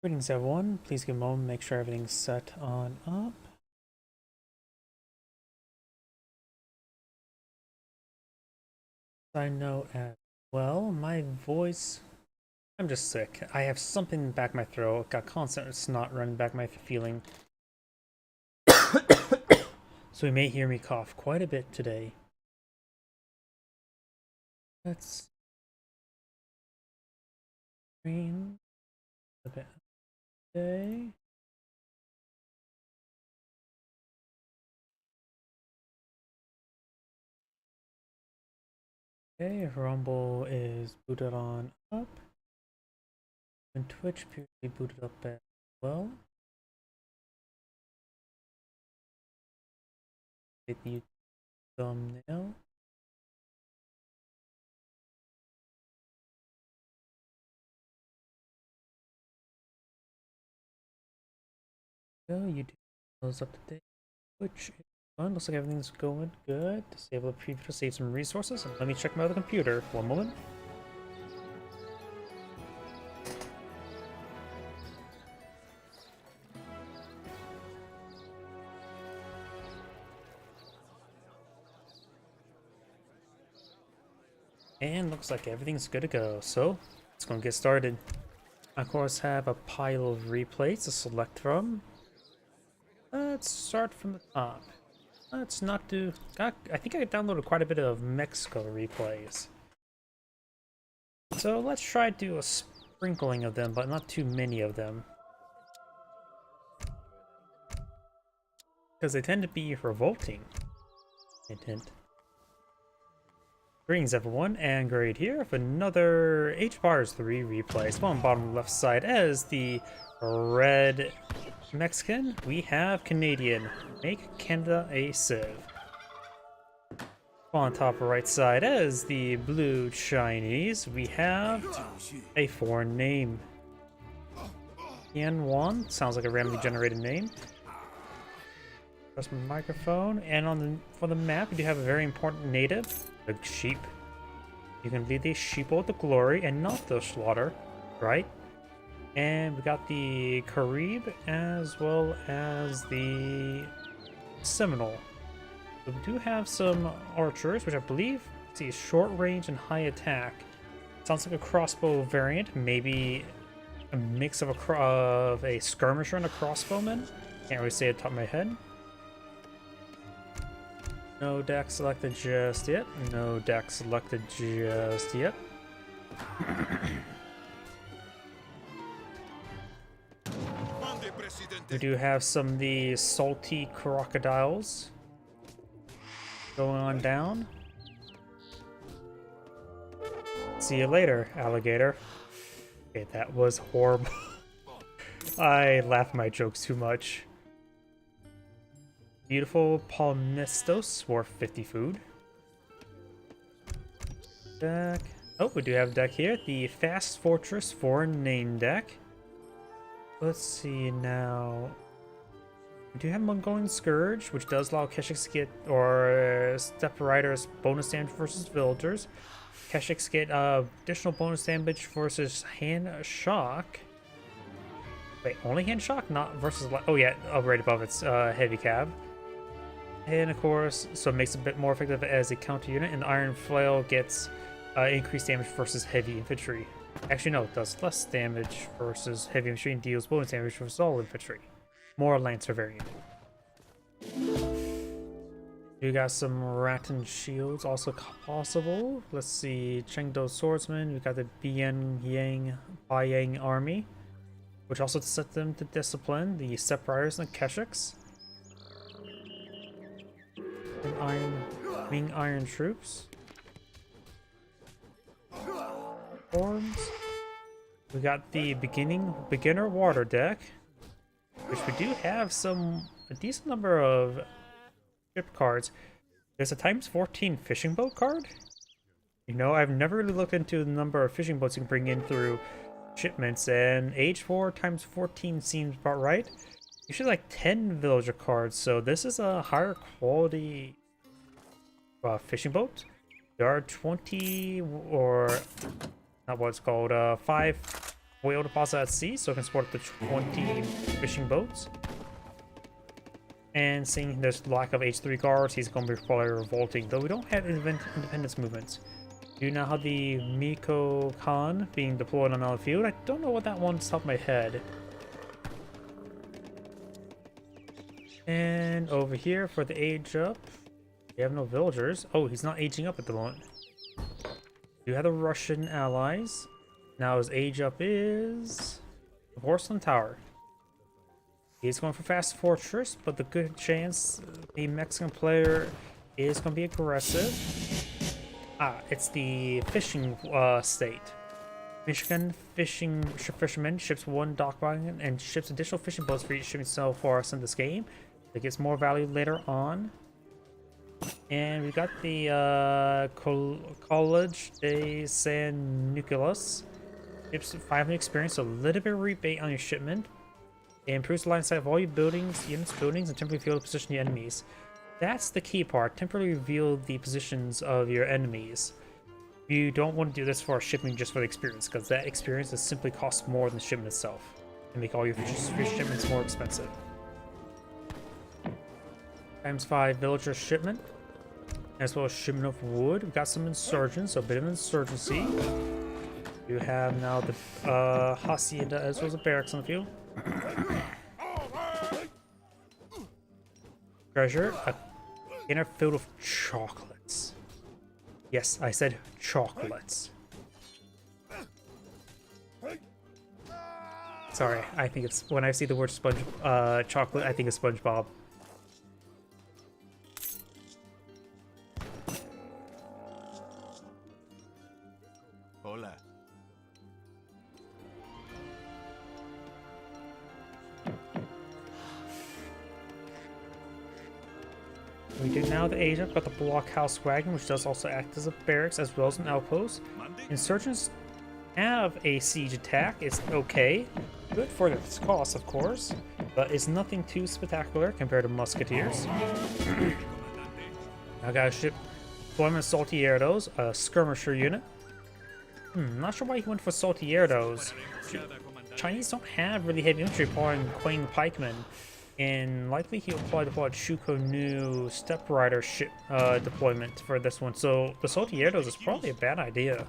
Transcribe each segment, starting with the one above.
Greetings everyone, please give a moment, make sure everything's set on up. Side note as well, my voice, I'm just sick. I have something in the back of my throat, got constant snot running back my feeling. So you may hear me cough quite a bit today. Let's screen a bit today. Okay, Rumble is booted on up. And Twitch appears to be booted up as well. Hit the thumbnail. Go, YouTube is up to date, which is fun. Looks like everything's going good. Disable the preview to save some resources. And let me check my other computer. One moment. And looks like everything's good to go. So let's go and get started. I, of course, have a pile of replays to select from. Let's start from the top. Let's not do... I think I downloaded quite a bit of Mexico replays. So let's try to do a sprinkling of them, but not too many of them. Because they tend to be revolting. Hint. Greetings everyone, and Grade here with another Age of Empires 3 replay. Spawn bottom left side as the red Mexican, we have Canadian. Make Canada a civ. On top right side as the blue Chinese, we have a foreign name. Tianwan, sounds like a randomly generated name. Press my microphone, and for the map, we do have a very important native, the sheep. You can lead the sheep to glory and not the slaughter, right? And we got the Carib as well as the Seminole. So we do have some archers, which I believe see short range and high attack. Sounds like a crossbow variant, maybe a mix of a skirmisher and a crossbowman. Can't really say it off the top of my head. No deck selected just yet. No deck selected just yet. We do have some of the salty crocodiles going on down. See you later, alligator. Okay, that was horrible. I laugh at my jokes too much. Beautiful Palmistos worth 50 food. Deck. Oh, we do have a deck here. The Fast Fortress foreign name deck. Let's see now. We do have Mongolian Scourge, which does allow Keshiks to get, or Step Riders bonus damage versus villagers. Keshiks get additional bonus damage versus Hand Shock. Wait, only Hand Shock? Not versus... Oh yeah, right above it's Heavy Cab. And of course, so it makes it a bit more effective as a counter unit, and the Iron Flail gets increased damage versus heavy infantry. Actually, no, it does less damage versus heavy infantry and deals bonus damage versus all infantry. More Lancer variant. You got some Rattan shields also possible. Let's see, Chengdo Swordsman. We got the Bian Yang Baiyang army, which also set them to discipline the Step Riders and the Keshiks. Ming Iron Troops. Forms. We got the beginner water deck, which we do have a decent number of ship cards. There's a times 14 fishing boat card. You know, I've never really looked into the number of fishing boats you can bring in through shipments, and age 4 times 14 seems about right. Usually like 10 villager cards, so this is a higher quality fishing boat. There are 20, or not what it's called, 5 whale deposit at sea, so it can support up to 20 fishing boats. And seeing there's lack of H3 guards, he's going to be probably revolting, though we don't have independence movements. Do now have the Miko Khan being deployed on our field. I don't know what that one's top of my head. And over here for the age up, we have no villagers. Oh, he's not aging up at the moment. We have the Russian allies. Now his age up is the Porcelain Tower. He's going for Fast Fortress, but the good chance the Mexican player is going to be aggressive. Ah, it's the fishing state. Michigan fishermen ships one dock wagon and ships additional fishing boats for each shipping so far in this game. It gets more value later on. And we got the College de San Nicolas. Ships 500 experience, a little bit of rebate on your shipment. It improves line of sight of all your buildings, and temporarily reveal the position of your enemies. That's the key part. Temporarily reveal the positions of your enemies. You don't want to do this for shipping just for the experience, because that experience is simply costs more than the shipment itself, and make all your fish shipments more expensive. ×5 villager shipment, as well as shipment of wood. We've got some insurgents, so a bit of insurgency. You have now the hacienda as well as the barracks on the field. Treasure, a container filled with chocolates. Yes, I said chocolates. Sorry, I think it's when I see the word chocolate, I think of SpongeBob. Hola. We do now the agent, got the blockhouse wagon, which does also act as a barracks as well as an outpost. Insurgents have a siege attack. It's okay, good for its cost, of course, but it's nothing too spectacular compared to musketeers. I got a ship deployment of Saltieros, a skirmisher unit. Not sure why he went for Saltieros. Chinese don't have really heavy infantry following Quang pikemen. And likely he'll probably deploy Shuko new Step Rider ship deployment for this one. So the Saltieros is probably a bad idea.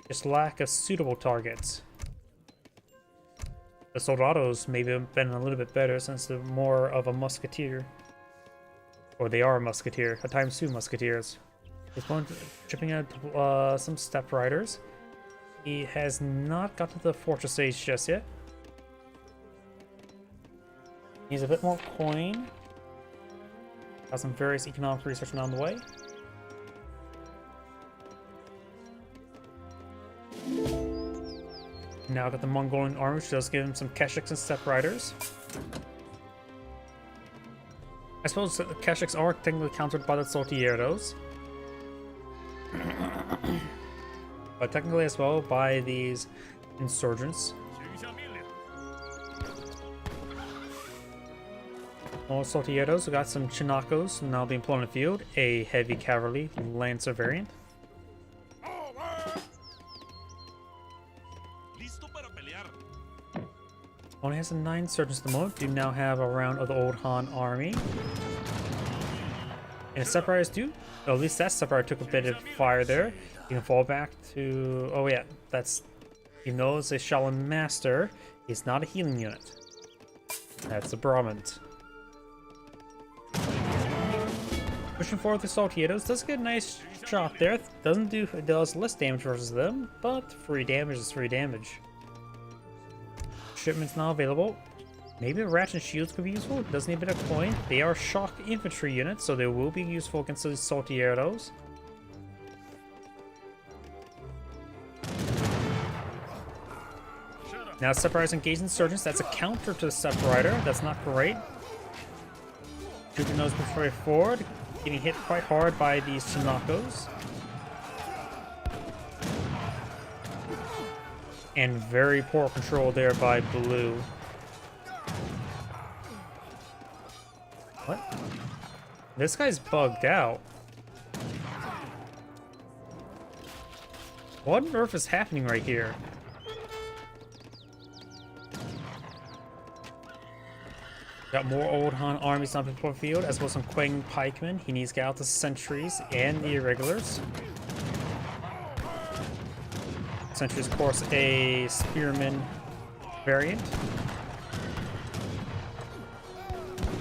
Just lack of suitable targets. The Soldados maybe have been a little bit better since they're more of a musketeer. Or they are a musketeer, a ×2 musketeers. He's going to shipping out some Step Riders. He has not got to the fortress stage just yet. Needs a bit more coin. Got some various economic research on the way. Now got the Mongolian army, which does give him some Keshiks and Step Riders. I suppose the Keshiks are technically countered by the Saltieros. But technically as well by these insurgents. All Saltieros, we got some Chinacos now being put on the field, a heavy cavalry lancer variant. Only has 9 surgeons at the moment. Do now have a round of the old Han army. And the Step Riders do, at least that Step Rider took a bit of fire there. You can fall back to, oh yeah, that's, even though it's a Shaolin Master, it's not a healing unit. That's a Brahmin. Pushing forward the Saltieros, does get a nice shot there. It does less damage versus them, but free damage is free damage. Shipments now available. Maybe the Ratchet Shields could be useful. It does need a bit of coin. They are shock infantry units, so they will be useful against the Saltieros. Now Step Riders engage insurgents. That's a counter to the Step Rider. That's not great. Shooting those before forward. Getting hit quite hard by these Chinacos. And very poor control there by Blue. What? This guy's bugged out. What on earth is happening right here? Got more Old Han armies on the field, as well as some Quang pikemen. He needs to get out the sentries and the irregulars. Sentries, of course, a spearman variant.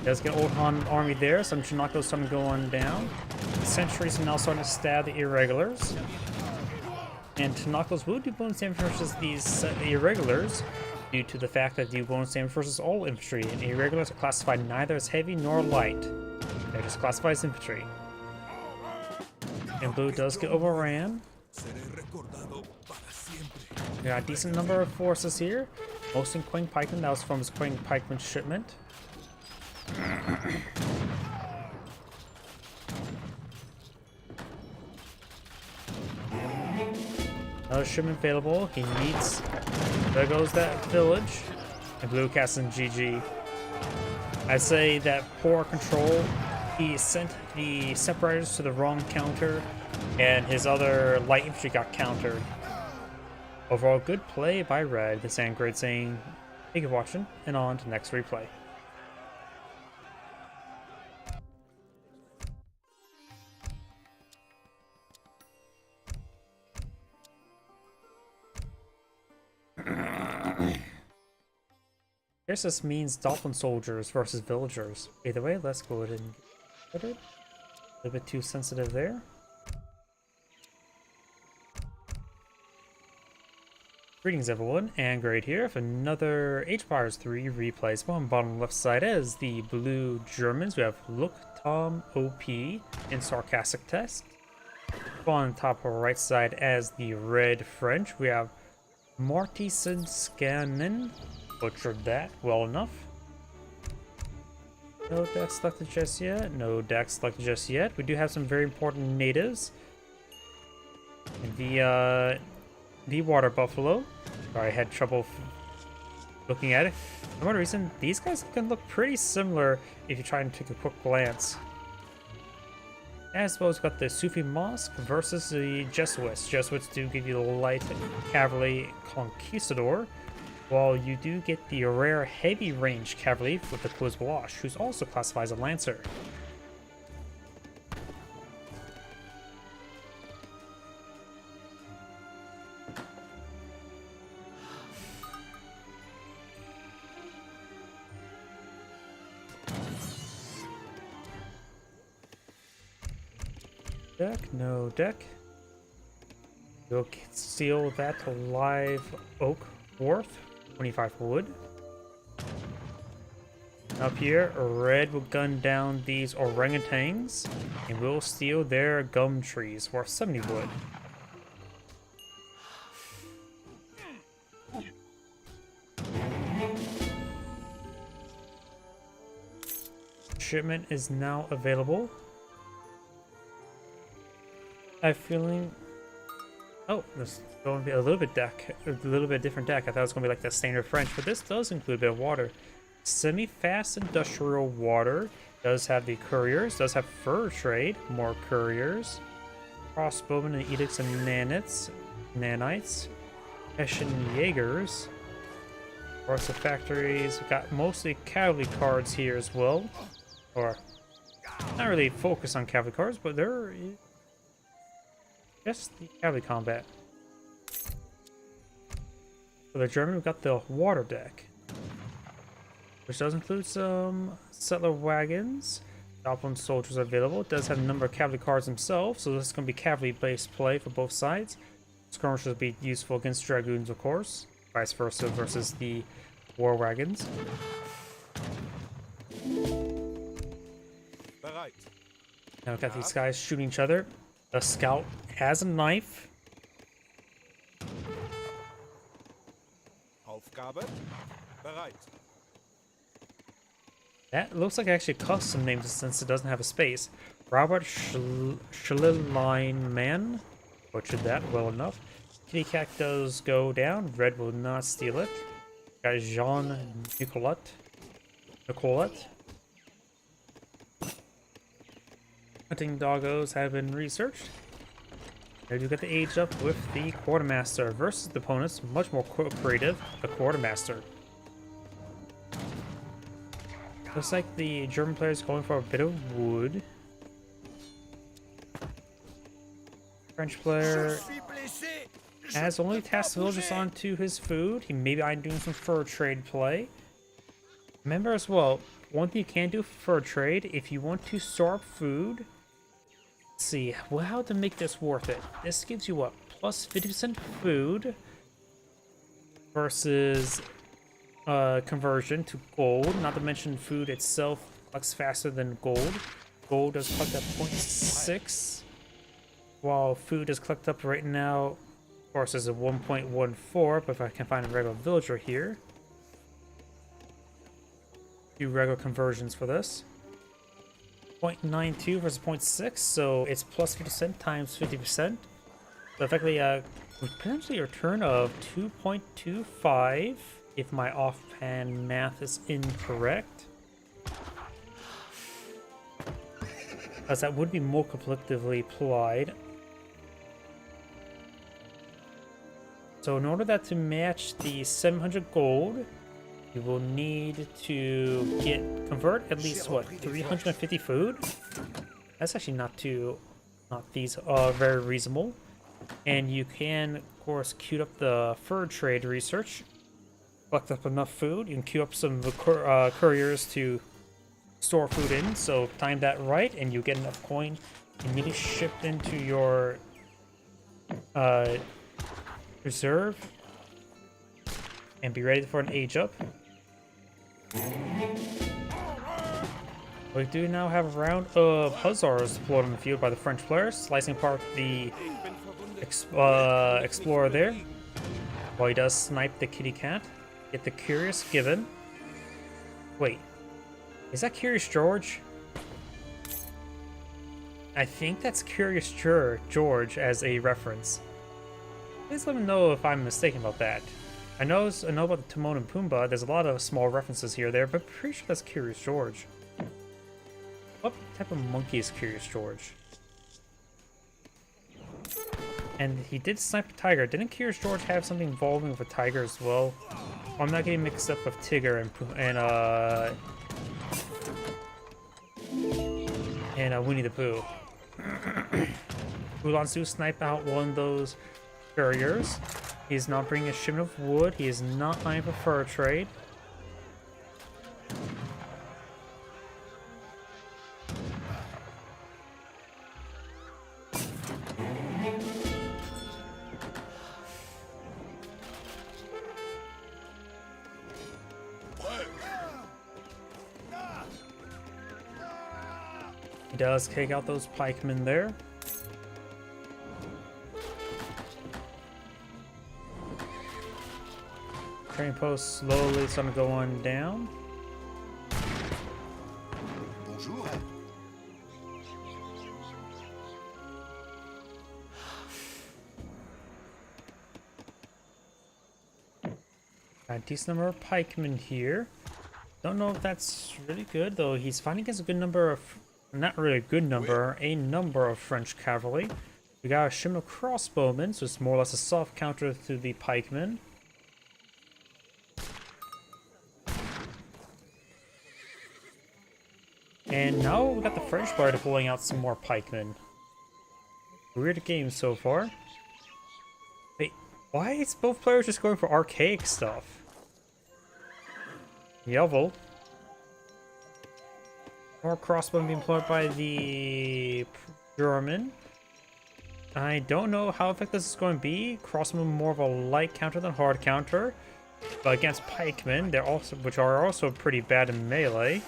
Does get Old Han army there, so Chinako's starting to go on down. The sentries are now starting to stab the irregulars. And Chinako's will do bonus damage versus these irregulars, due to the fact that do bonus damage versus all infantry, and irregulars are classified neither as heavy nor light. They're just classified as infantry. And blue does get overran. We got a decent number of forces here. Most in Quang Pikeman, that was from his Quang Pikeman shipment. Another shipment available. He needs. There goes that village. And blue casts in GG. I'd say that poor control. He sent the separators to the wrong counter, and his other light infantry got countered. Overall, good play by Red. The Sandgrade saying, thank you for watching, and on to next replay. I guess this means Dolphin soldiers versus villagers. Either way, let's go ahead and get it. A little bit too sensitive there. Greetings everyone, and Grade here for another H-Pirates 3 replays. On bottom left side as the blue Germans, we have Look, Tom, OP, and Sarcastic Test. On top right side as the red French, we have Martison Scannon. Butchered that well enough. No decks selected just yet. No decks selected just yet. We do have some very important natives. And the water buffalo. Sorry, I had trouble looking at it. For one reason, these guys can look pretty similar if you try and take a quick glance. As well as got the Sufi Mosque versus the Jesuits. Jesuits do give you the light cavalry conquistador, while you do get the rare heavy range cavalry with the Quiz Wash, who's also classified as a lancer. Deck, no deck. You'll seal that live oak worth 25 wood. Up here, red will gun down these orangutans and will steal their gum trees worth 70 wood. Shipment is now available. I have a feeling. Oh, this is going to be a little bit different deck. I thought it was going to be like the standard French, but this does include a bit of water. Semi-fast industrial water does have the couriers, does have fur trade, more couriers, crossbowmen and edicts and nanites, Hessian Jaegers. Of course, the factories got mostly cavalry cards here as well, or not really focused on cavalry cards, but they're just the cavalry combat. For the German, we've got the water deck, which does include some settler wagons. Dolphin soldiers available. It does have a number of cavalry cards themselves, so this is going to be cavalry-based play for both sides. Skirmishers will be useful against dragoons, of course. Vice versa versus the war wagons. Now we've got these guys shooting each other. The scout has a knife. Aufgabe bereit. That looks like actually a custom name since it doesn't have a space. Robert Schlilleinmann. Butchered that well enough. Kitty Cat does go down. Red will not steal it. Got Jean Nicolette. Hunting doggos have been researched. There you get the age up with the Quartermaster versus the opponents, much more creative, the Quartermaster. Looks like the German player is going for a bit of wood. French player has only tasked villagers onto his food. He maybe I'm doing some fur trade play. Remember as well, one thing you can do for fur trade, if you want to store up food. Let's see, well, how to make this worth it? This gives you what? Plus 50% food versus conversion to gold. Not to mention food itself collects faster than gold. Gold does collect at 0.6, while food is collected up right now. Of course, is a 1.14. But if I can find a regular villager here, do regular conversions for this. 0.92 versus 0.6, so it's plus 50% times 50%. So effectively, potentially a return of 2.25 if my offhand math is incorrect. As that would be multiplicatively applied. So in order that to match the 700 gold, you will need to convert at least what, 350 food? That's actually not these very reasonable. And you can of course queue up the fur trade research. Collect up enough food. You can queue up some couriers to store food in. So time that right, and you get enough coin immediately shipped into your reserve, and be ready for an age up. We do now have a round of hussars deployed on the field by the French players, slicing apart the explorer there, while he does snipe the kitty cat. Get the Curious given. Wait, is that Curious George? I think that's Curious George as a reference. Please let me know if I'm mistaken about that. I know about the Timon and Pumbaa. There's a lot of small references here there, but pretty sure that's Curious George. What type of monkey is Curious George? And he did snipe a tiger. Didn't Curious George have something involving with a tiger as well? I'm not getting mixed up with Tigger and Winnie the Pooh. Ulansu snipe out one of those couriers. He's not bringing a shipment of wood. He is not eyeing for fur trade. He does take out those pikemen there. Train post slowly starting to go on down. Bonjour. Got a decent number of pikemen here. Don't know if that's really good, though. He's fighting against a good number of, not really a good number, a number of French cavalry. We got a shipment of crossbowmen, so it's more or less a soft counter to the pikemen. And now we got the French player deploying out some more pikemen. Weird game so far. Wait, why is both players just going for archaic stuff? Yovel. More crossbow being employed by the German. I don't know how effective this is going to be. Crossbow more of a light counter than hard counter. But against pikemen, they're also, which are also pretty bad in melee.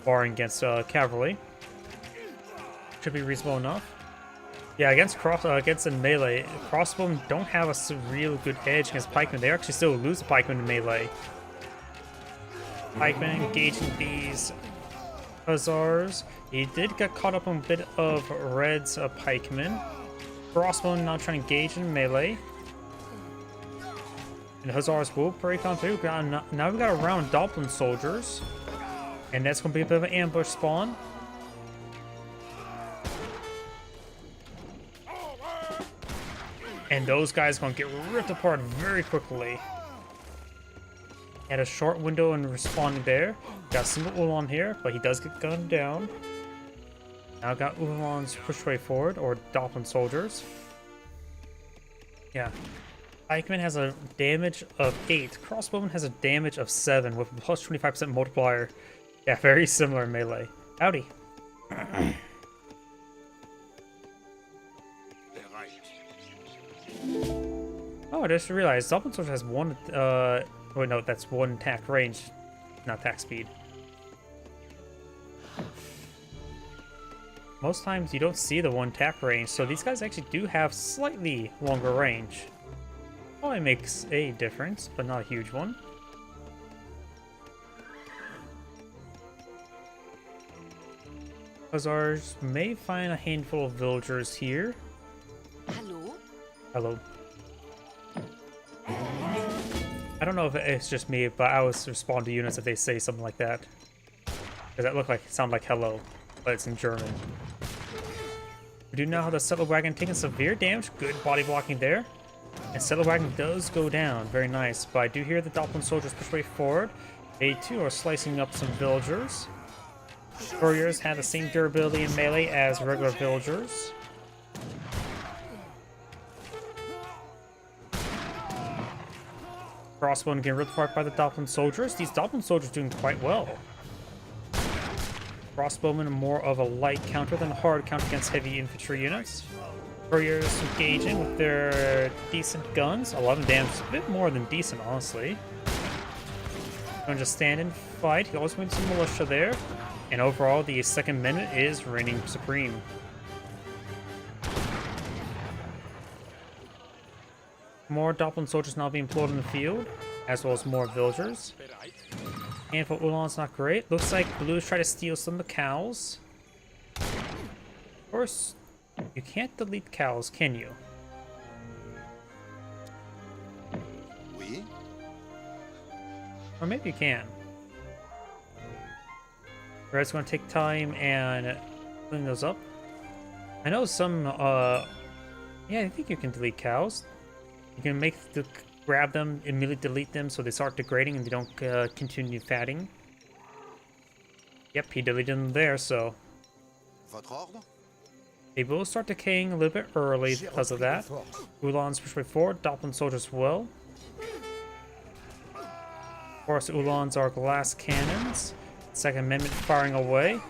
Barring against cavalry. Should be reasonable enough. Yeah, against the melee, crossbowmen don't have a real good edge against pikemen. They actually still lose the pikemen in melee. Pikemen engaging these hussars. He did get caught up on a bit of Red's pikemen. Crossbowmen now trying to engage in melee. And the hussars will break on through. Now we got around Doppelin soldiers. And that's going to be a bit of an ambush spawn. And those guys gonna get ripped apart very quickly. Had a short window in responding there. Got a single Ulan here, but he does get gunned down. Now got Ulans push way forward, or Dolphin soldiers. Yeah. Pikeman has a damage of 8. Crossbowman has a damage of 7 with a plus 25% multiplier. Yeah, very similar in melee. Howdy. Oh, I just realized Dolphin Soldier has one, wait, no, that's one attack range, not attack speed. Most times you don't see the one attack range, so these guys actually do have slightly longer range. Probably makes a difference, but not a huge one. Khazars may find a handful of villagers here. Hello? Hello. I don't know if it's just me, but I always respond to units if they say something like that. Does that sound like hello, but it's in German. We do now have the Settler Wagon taking severe damage. Good body blocking there. And Settler Wagon does go down. Very nice. But I do hear the Dolphin soldiers push way forward. They too are slicing up some villagers. Couriers have the same durability in melee as regular villagers. Crossbowman getting ripped apart by the Dolphin soldiers. These Dolphin soldiers doing quite well. Crossbowmen are more of a light counter than a hard counter against heavy infantry units. Couriers engaging with their decent guns. 11 damage, a bit more than decent, honestly. Going to stand and fight. He always wins some militia there. And overall, the second minute is reigning supreme. More Dolphin soldiers now being employed in the field, as well as more villagers. Handful of Ulan's not great. Looks like Blues try to steal some of the cows. Of course, you can't delete cows, can you? Oui. Or maybe you can. Red's going to take time and clean those up. I know some, yeah, I think you can delete cows. You can grab them, immediately delete them so they start degrading and they don't continue fatting. Yep, he deleted them there, so Votre ordre? they will start decaying a little bit early because of that. Ulans push way forward, Dolphin soldiers as well. Of course, Ulans are glass cannons. Second Amendment firing away.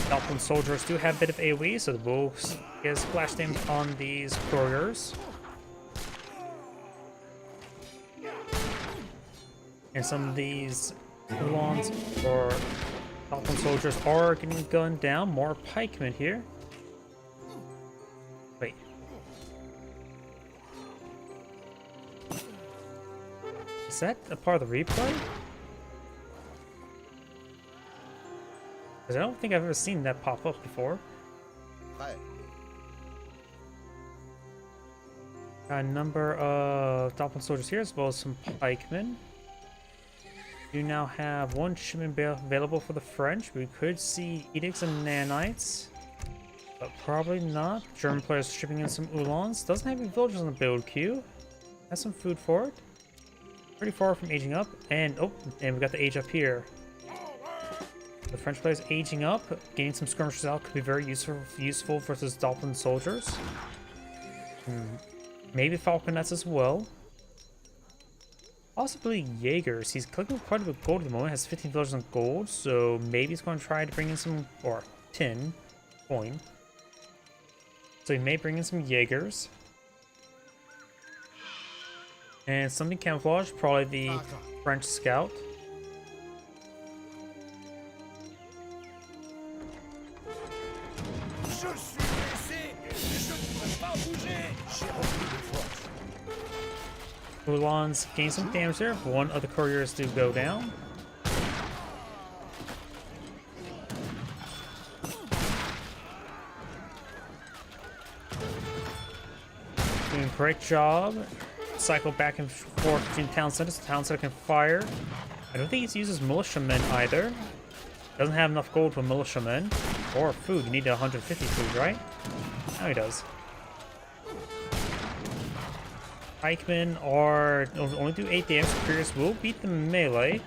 Dolphin soldiers do have a bit of AoE, so the will get splash damage on these couriers. And some of these Ulans or Dolphin soldiers are getting gunned down. More pikemen here. Wait. Is that a part of the replay? Because I don't think I've ever seen that pop up before. Prêt. Got a number of Dolphin soldiers here, as well as some pikemen. You now have one shipment available for the French. We could see edicts and nanites, but probably not. German players shipping in some Ulans. Doesn't have any villagers on the build queue. Has some food for it. Pretty far from aging up. And oh, and we got the age up here. The French players aging up, getting some skirmishes out could be very useful versus Dolphin soldiers. Maybe Falconets as well. Possibly Jaegers. He's collecting quite a bit of gold at the moment. Has 15 villagers on gold, so maybe he's going to try to bring in some, or tin, coin. So he may bring in some Jaegers. And something camouflage, probably the French scout. Ulans gain some damage there. One of the couriers do go down. Doing a great job. Cycle back and forth between town centers. The town center can fire. I don't think he uses militiamen either. Doesn't have enough gold for militiamen. Or food. You need 150 food, right? Now he does. Pikemen are only do 8 damage. Superiors will beat the melee.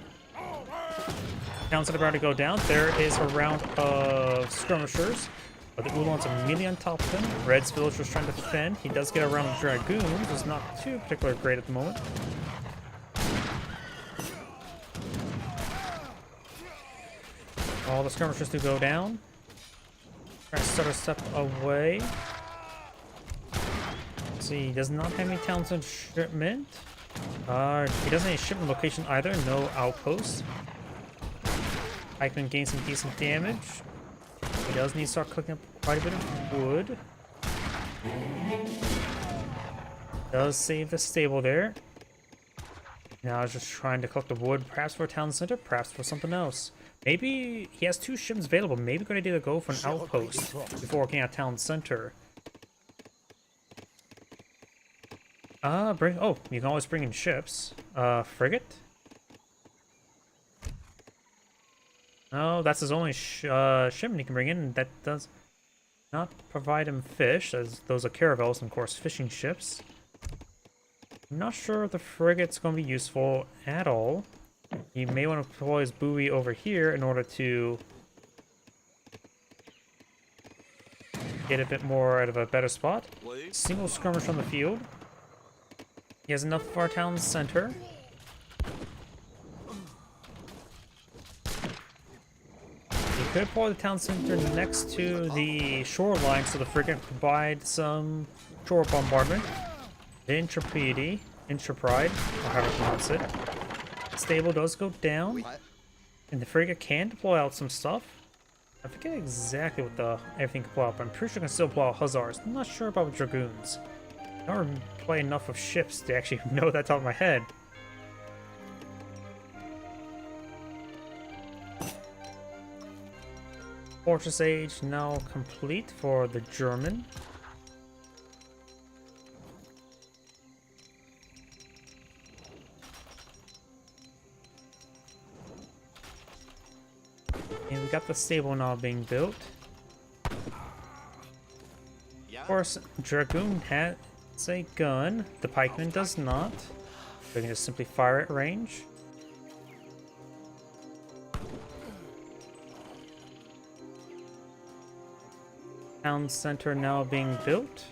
Towns that are about to go down. There is a round of skirmishers. But the Ulan's immediately on top of him. Red's villager's trying to defend. He does get a round of dragoons. It's not too particularly great at the moment. All the skirmishers do go down. Try to start a step away. See, he does not have any towns in shipment. He doesn't have any shipment location either. No outposts. Pikeman gains some decent damage. He does need to start cooking up quite a bit of wood. Does save the stable there. Now he's just trying to collect the wood, perhaps for a town center, perhaps for something else. Maybe he has 2 ships available. Maybe good idea to go for an outpost before working at town center. Oh, you can always bring in ships. Frigate? No, that's his only shipment he can bring in. That does not provide him fish, as those are caravels and, of course, fishing ships. I'm not sure if the frigate's going to be useful at all. You may want to deploy his buoy over here in order to get a bit more out of a better spot. Single skirmish on the field. He has enough for our town center. You could deploy the town center next to the shoreline so the frigate can provide some shore bombardment. The Intrepid, or however you pronounce it. The stable does go down, and the frigate can deploy out some stuff. I forget exactly what everything can deploy out, but I'm pretty sure it can still deploy out hussars. I'm not sure about dragoons. I don't play enough of ships to actually know that top of my head. Fortress Age now complete for the German. And we got the stable now being built. Of course, Dragoon has a gun. The pikeman does not. We can just simply fire at range. Town center now being built.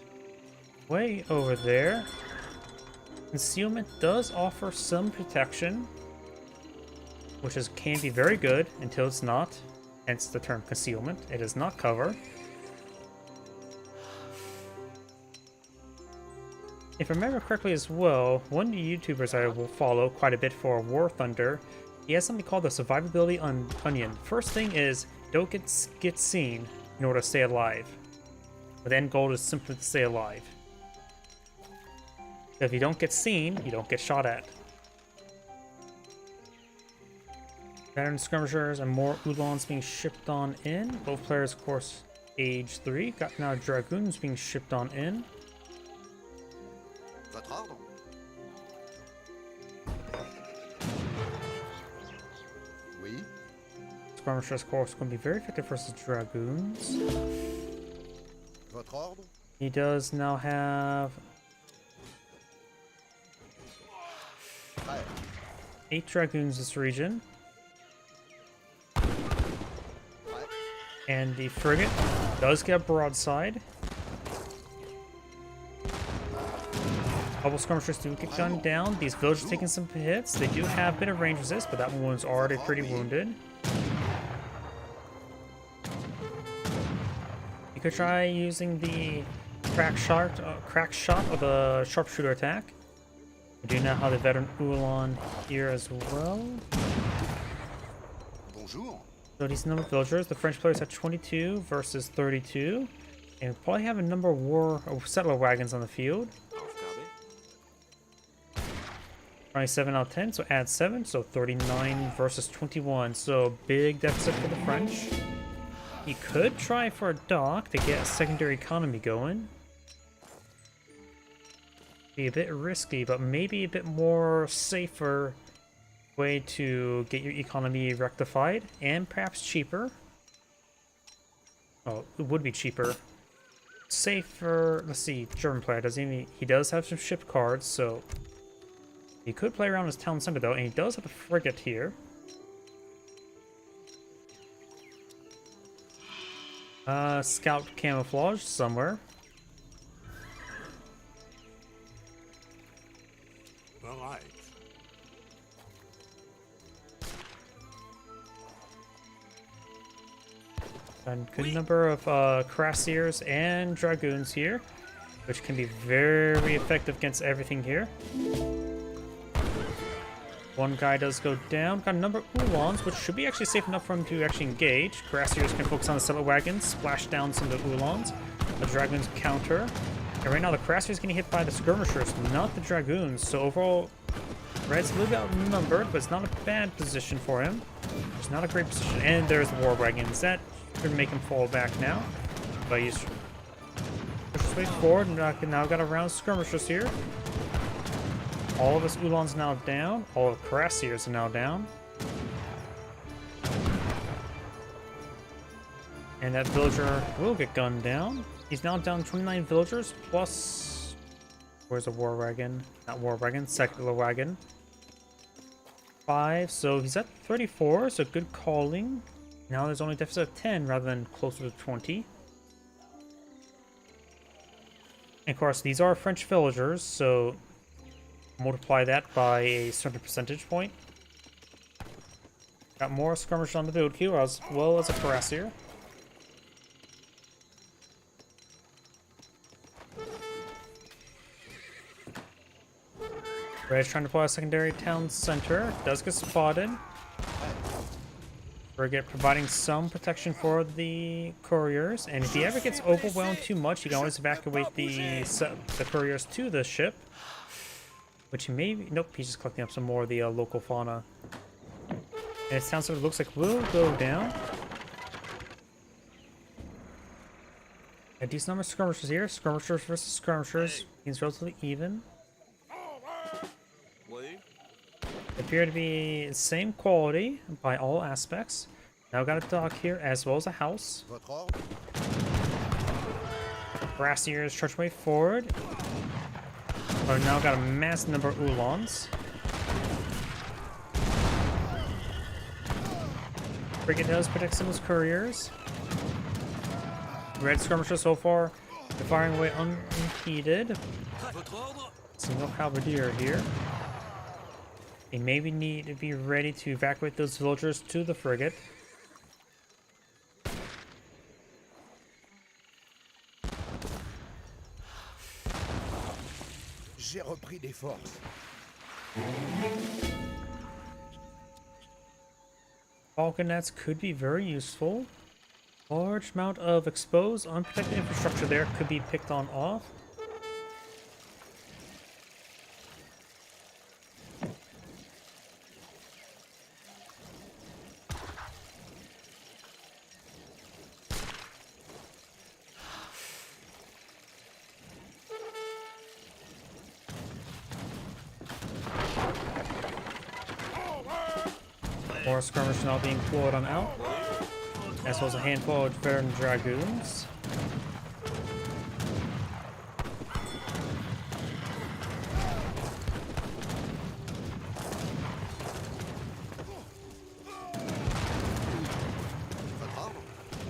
Way over there. Concealment does offer some protection, which can be very good until it's not. Hence the term concealment. It is not cover. If I remember correctly as well, one of the YouTubers I will follow quite a bit for War Thunder, he has something called the survivability onion. First thing is, don't get seen in order to stay alive. But the end goal is simply to stay alive. If you don't get seen, you don't get shot at. Veteran skirmishers and more Ulans being shipped on in. Both players, of course, age 3. Got now dragoons being shipped on in. Votre ordre? Oui. Skirmishers, of course, going to be very effective versus dragoons. Votre ordre? He does now have 8 dragoons this region. And the frigate does get a broadside. Couple skirmishers do get gunned down. These villagers taking some hits. They do have a bit of range resist, but that one was already pretty wounded. You could try using the crack shot of the sharpshooter attack. We do now have the veteran Ulan here as well. Bonjour. So decent number of villagers. The French players have 22 versus 32. And we probably have a number of settler wagons on the field. 27 out of 10, so add 7, so 39 versus 21. So big deficit for the French. You could try for a dock to get a secondary economy going. Be a bit risky, but maybe a bit more safer way to get your economy rectified, and perhaps cheaper. Oh, it would be cheaper safer. Let's see, German player he does have some ship cards, so he could play around his town center though, and he does have a frigate here. Scout camouflage somewhere. Alright. And good number of Cuirassiers and Dragoons here, which can be very effective against everything here. One guy does go down. Got a number of Uhlans, which should be actually safe enough for him to actually engage. Cuirassiers can focus on the settler wagons, splash down some of the Uhlans. The Dragoons counter. And right now the Cuirassiers getting hit by the skirmishers, not the Dragoons. So overall, Red's a little bit outnumbered, but it's not a bad position for him. It's not a great position. And there's the war wagons. That should make him fall back now. But he's pushed his way forward, and now got around skirmishers here. All of his Uhlans now down. All of the Cuirassiers are now down. And that villager will get gunned down. He's now down 29 villagers, plus... Where's the war wagon? Not war wagon, secular wagon. 5, so he's at 34, so good calling. Now there's only a deficit of 10 rather than closer to 20. And of course, these are French villagers, so multiply that by a certain percentage point. Got more skirmishers on the build queue, as well as a Cuirassier. Red's trying to pull out a secondary town center. Does get spotted. Frigate providing some protection for the couriers, and if he ever gets overwhelmed too much, you can always evacuate the couriers to the ship. Which he may be... Nope, he's just collecting up some more of the local fauna. And it sounds like it looks like will go down. A decent number of skirmishers here. Skirmishers versus skirmishers. Seems relatively even. Appear to be the same quality by all aspects. Now got a dock here as well as a house. Cuirassiers charge way forward. Oh, now got a massive number of Uhlans. Frigate does protect some of his couriers. Red skirmishers so far, they're firing away unimpeded. Single halberdier here. They maybe need to be ready to evacuate those villagers to the frigate. J'ai repris des forces. Falconets could be very useful. Large amount of exposed, unprotected infrastructure there could be picked on off. More skirmishers now being deployed on out, as well as a handful of Veteran Dragoons.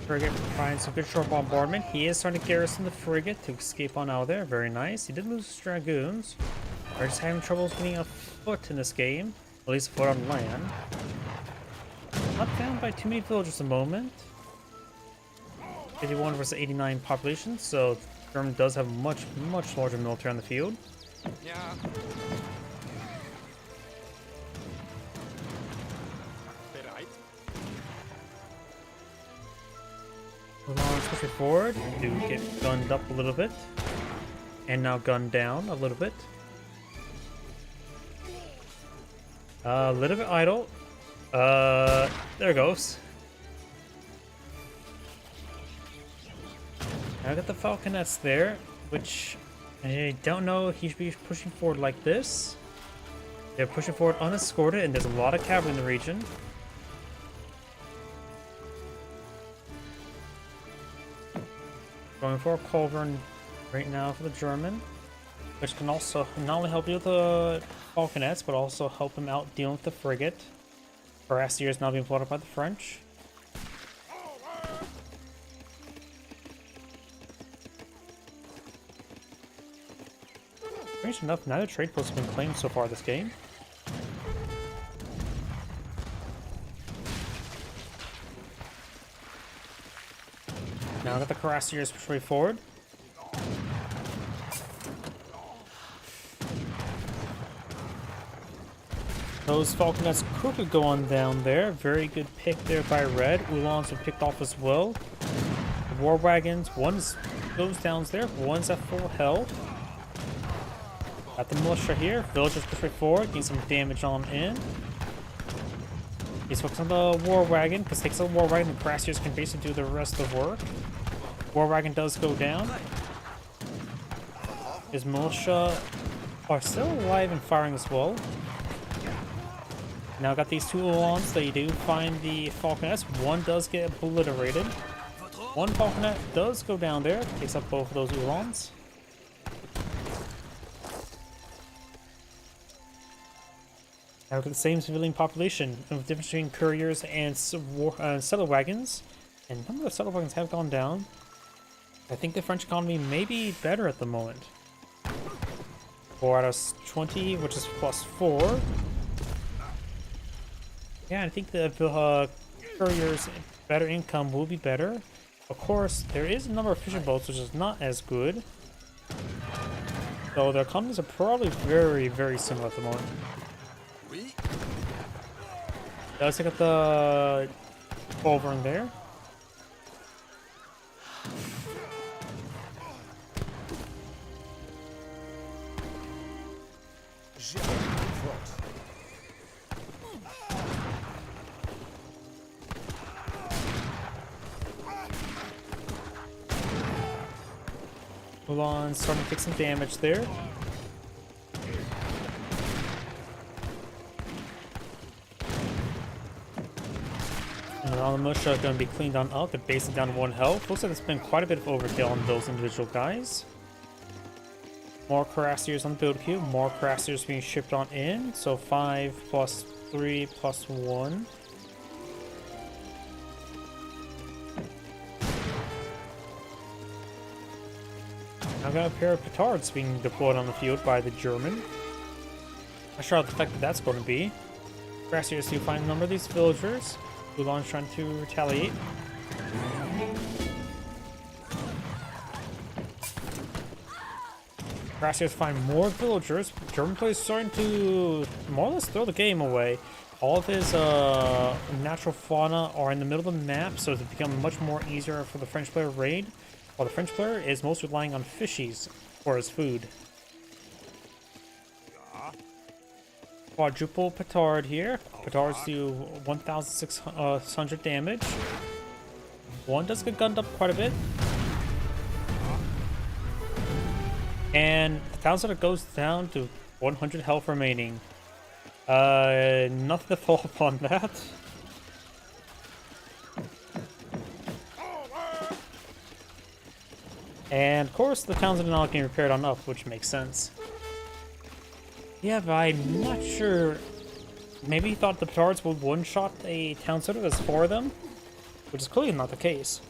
Frigate finds some good short bombardment. He is starting to garrison the frigate to escape on out of there. Very nice. He did lose his Dragoons. We're just having trouble getting a foot in this game, at least a foot on land. Not found by too many villagers at the moment. 81 versus 89 population, so Germany does have much larger military on the field. Yeah. Bereit. Uhlans pushing forward, do get gunned up a little bit. And now gunned down a little bit. A little bit idle. There it goes. I got the Falconets there, which I don't know if he should be pushing forward like this. They're pushing forward unescorted, and there's a lot of cavalry in the region. Going for a culverin right now for the German, which can also not only help you with the falconets, but also help him out dealing with the frigate. Cuirassier is now being plotted by the French. Strange enough, neither trade post has been claimed so far this game. Now I got the Cuirassiers push way forward. Those falconets could go on down there. Very good pick there by Red. Uhlans have picked off as well. The war wagons, one goes down there, one's at full health. Got the militia here. Villagers push way forward, getting some damage on in. He's focused on the war wagon, because takes the war wagon, the Cuirassiers can basically do the rest of the work. War wagon does go down. His militia are still alive and firing as well. Now got these two Uhlans. They do find the falconets. One does get obliterated. One falconet does go down there. Takes up both of those Uhlans. Now look at the same civilian population. The difference between couriers and settle wagons. And a number of settle wagons have gone down. I think the French economy may be better at the moment. 4 out of 20, which is +4. Yeah, I think the couriers' better income will be better. Of course, there is a number of fishing boats, which is not as good. So their economies are probably very, very similar at the moment. Let's take out the over in there. J'ai repris des forces. Uhlans starting to take some damage there. And all the militia are going to be cleaned on up. They're basically down to 1 health. Looks like there's been quite a bit of overkill on those individual guys. More Cuirassiers on the build queue. More Cuirassiers being shipped on in. So 5 plus 3 plus 1. I've got a pair of petards being deployed on the field by the German. Not sure how effective that's going to be. Cuirassiers do find a number of these villagers. Uhlans trying to retaliate. Cuirassiers find more villagers. German players starting to more or less throw the game away. All of his natural fauna are in the middle of the map, so it's become much more easier for the French player to raid. While the French player is mostly relying on fishies for his food. Quadruple petard here. Petards do 1,600 damage. One does get gunned up quite a bit. And the town center goes down to 100 health remaining. Nothing to follow up on that. And of course, the towns are not getting repaired on up, which makes sense. Yeah, but I'm not sure. Maybe he thought the petards would one-shot a town center that's 4 of them, which is clearly not the case.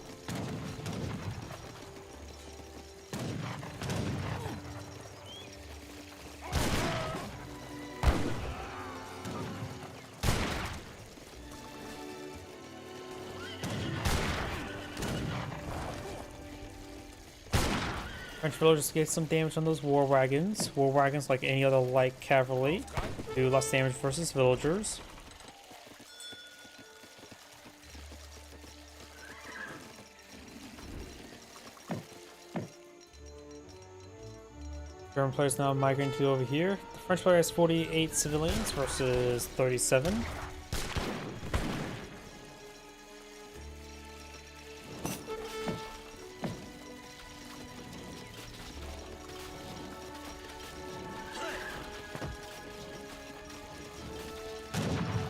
French villagers get some damage on those war wagons. War wagons, like any other light cavalry, do less damage versus villagers. German players now migrating to over here. The French player has 48 civilians versus 37.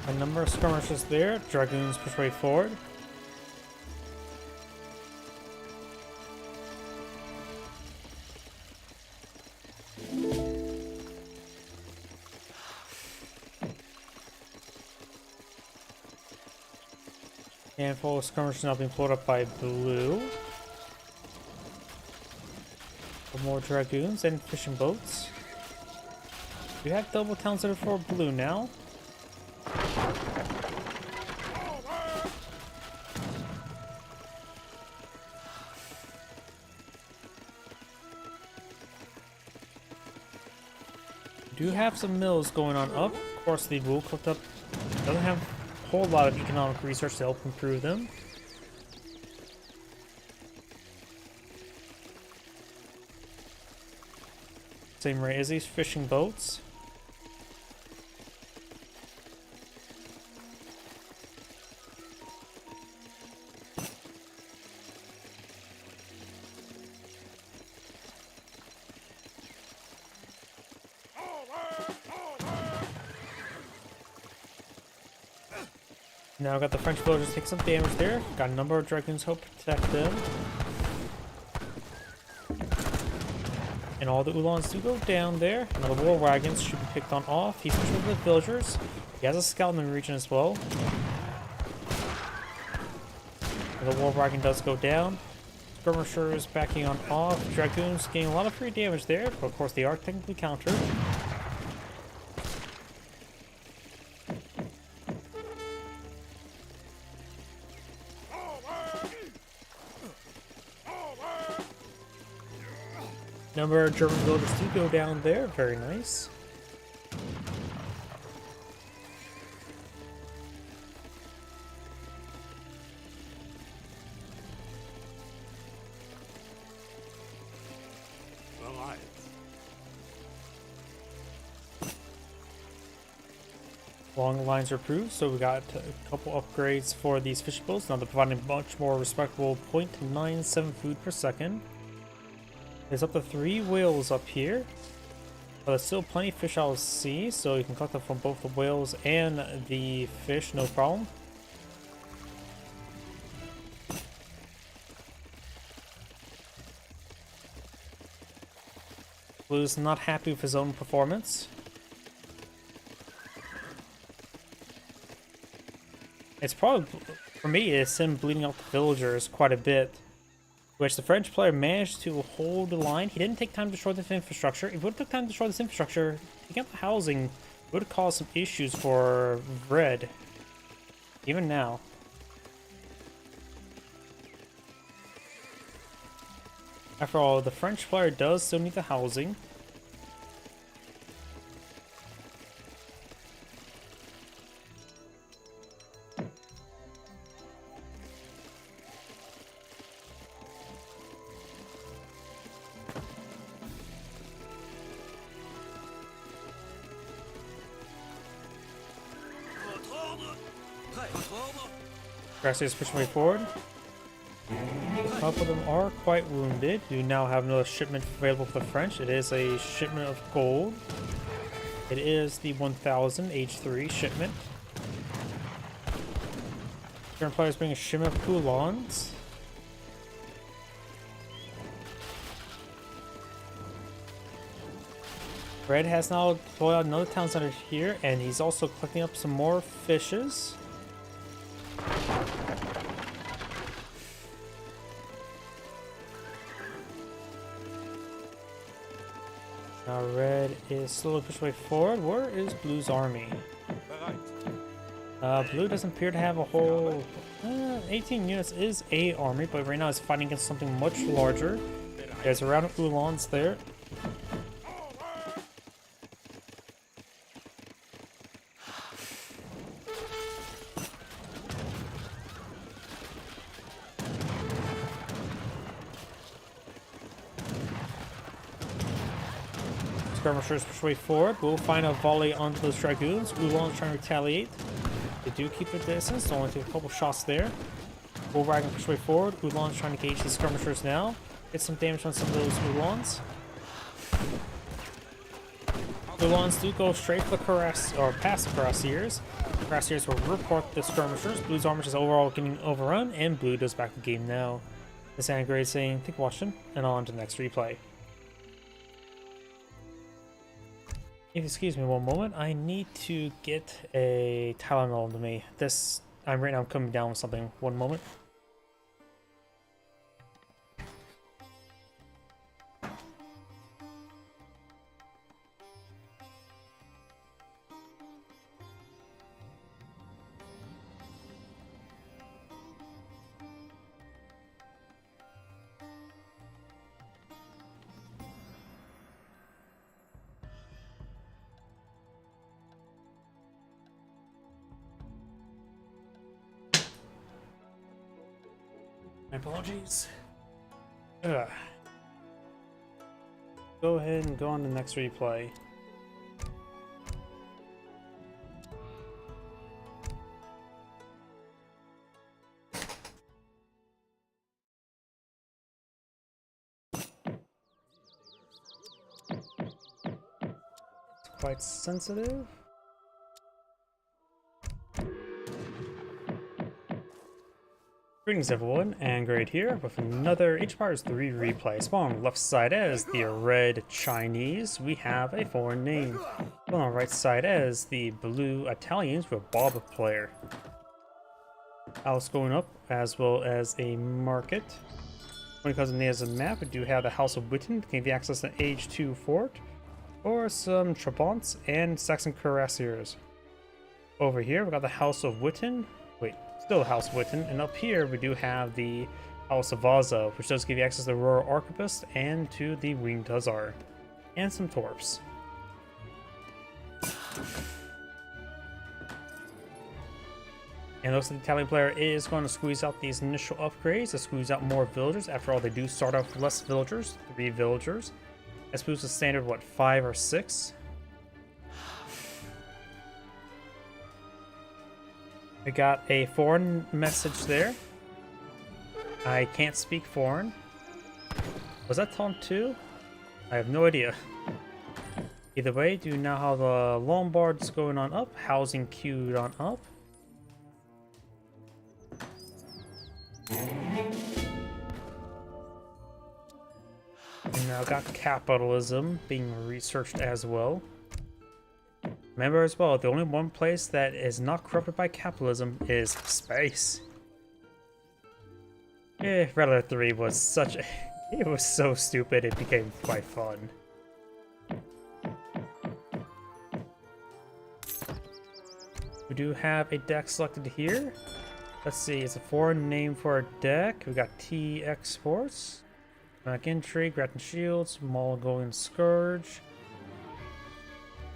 A number of skirmishers there. Dragoons push way forward. Handful of skirmishers now being pulled up by blue. More dragoons and fishing boats. We have double towns that are for blue now. We do have some mills going on up. Of course, the wool cooked up doesn't have a whole lot of economic research to help improve them. Same rate as these fishing boats. Now got the French villagers take some damage there. Got a number of dragoons help protect them. And all the Uhlans do go down there. Now the war wagons should be picked on off. He's pushing with the villagers. He has a scout in the region as well. And the war wagon does go down. Skirmishers backing on off. Dragoons getting a lot of free damage there, but of course they are technically countered. Number of German villagers do go down there. Very nice. Bereit. Long lines are approved, so we got a couple upgrades for these fishing boats. Now they're providing much more respectable 0.97 food per second. There's up to 3 whales up here, but there's still plenty of fish out of sea, so you can collect them from both the whales and the fish, no problem. Blue's not happy with his own performance. It's probably, for me, it's him bleeding out the villagers quite a bit, which the French player managed to hold the line. He didn't take time to destroy this infrastructure. If he would have took time to destroy this infrastructure, taking out the housing would have caused some issues for Red, even now. After all, the French player does still need the housing. Gracias pushing way forward. A couple of them are quite wounded. You now have another shipment available for the French. It is a shipment of gold. It is the 1000 H3 shipment. Current players bring a shipment of Uhlans. Red has now deployed out another town center here, and he's also collecting up some more fishes. Now Red is slowly pushing way forward. Where is Blue's army? Blue doesn't appear to have a whole... 18 units is a army, but right now it's fighting against something much larger. There's a round of Uhlans there. Skirmishers push way forward. We'll find a volley onto those dragoons. Uhlans trying to retaliate. They do keep their distance, so only take a couple shots there. Bull wagon push way forward. Uhlans trying to gauge these skirmishers now. Get some damage on some of those Uhlans. Uhlans do go straight for the past the Cuirassiers. The Cuirassiers will report the skirmishers. Blue's armor is overall getting overrun, and Blue does back the game now. This Angrade saying, thank you for watching, and on to the next replay. If you excuse me one moment, I need to get a Tylenol to me. This I'm right now coming down with something. One moment. My apologies. Ugh. Go ahead and go on to the next replay. It's quite sensitive. Greetings everyone, Angrade here with another Age of Empires 3 replay. Spawn on the left side as the red Chinese, we have a foreign name. Spawn on the right side as the blue Italians with Bob player. House going up as well as a market. When it comes to names of the map, we do have the House of Witten, can give you access to an Age 2 fort, or some Trabants and Saxon cuirassiers. Over here we got the House of Witten. Wait, still House Witten, and up here we do have the House of Vaza, which does give you access to the Royal Arquebus and to the Winged Hussar, and some Torps. And looks like the Italian player is going to squeeze out these initial upgrades to squeeze out more villagers. After all, they do start off with less villagers, 3 villagers. As opposed to standard, what, 5 or 6? We got a foreign message there. I can't speak foreign. Was that taunt 2? I have no idea. Either way, do now have the Lombards going on up, housing queued on up. And now got capitalism being researched as well. Remember as well, the only one place that is not corrupted by capitalism is space. Red Alert 3 was such a... It was so stupid, it became quite fun. We do have a deck selected here. Let's see, it's a foreign name for a deck. We got T Exports, Mac Intrigue, Grattan Shields, Mongolian Scourge.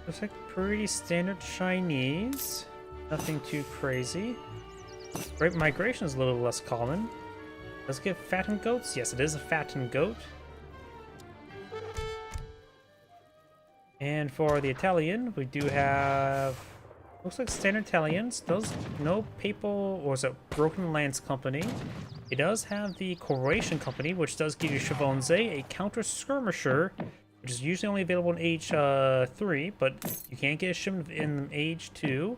Looks like pretty standard Chinese. Nothing too crazy. Great Migration is a little less common. Does it give fattened goats? Yes, it is a fattened goat. And for the Italian, we do have... Looks like standard Italians. Does no papal, or is it Broken Lance Company? It does have the Croatian Company, which does give you Shavonze, a counter skirmisher, which is usually only available in Age 3, but you can't get a shipment in Age 2.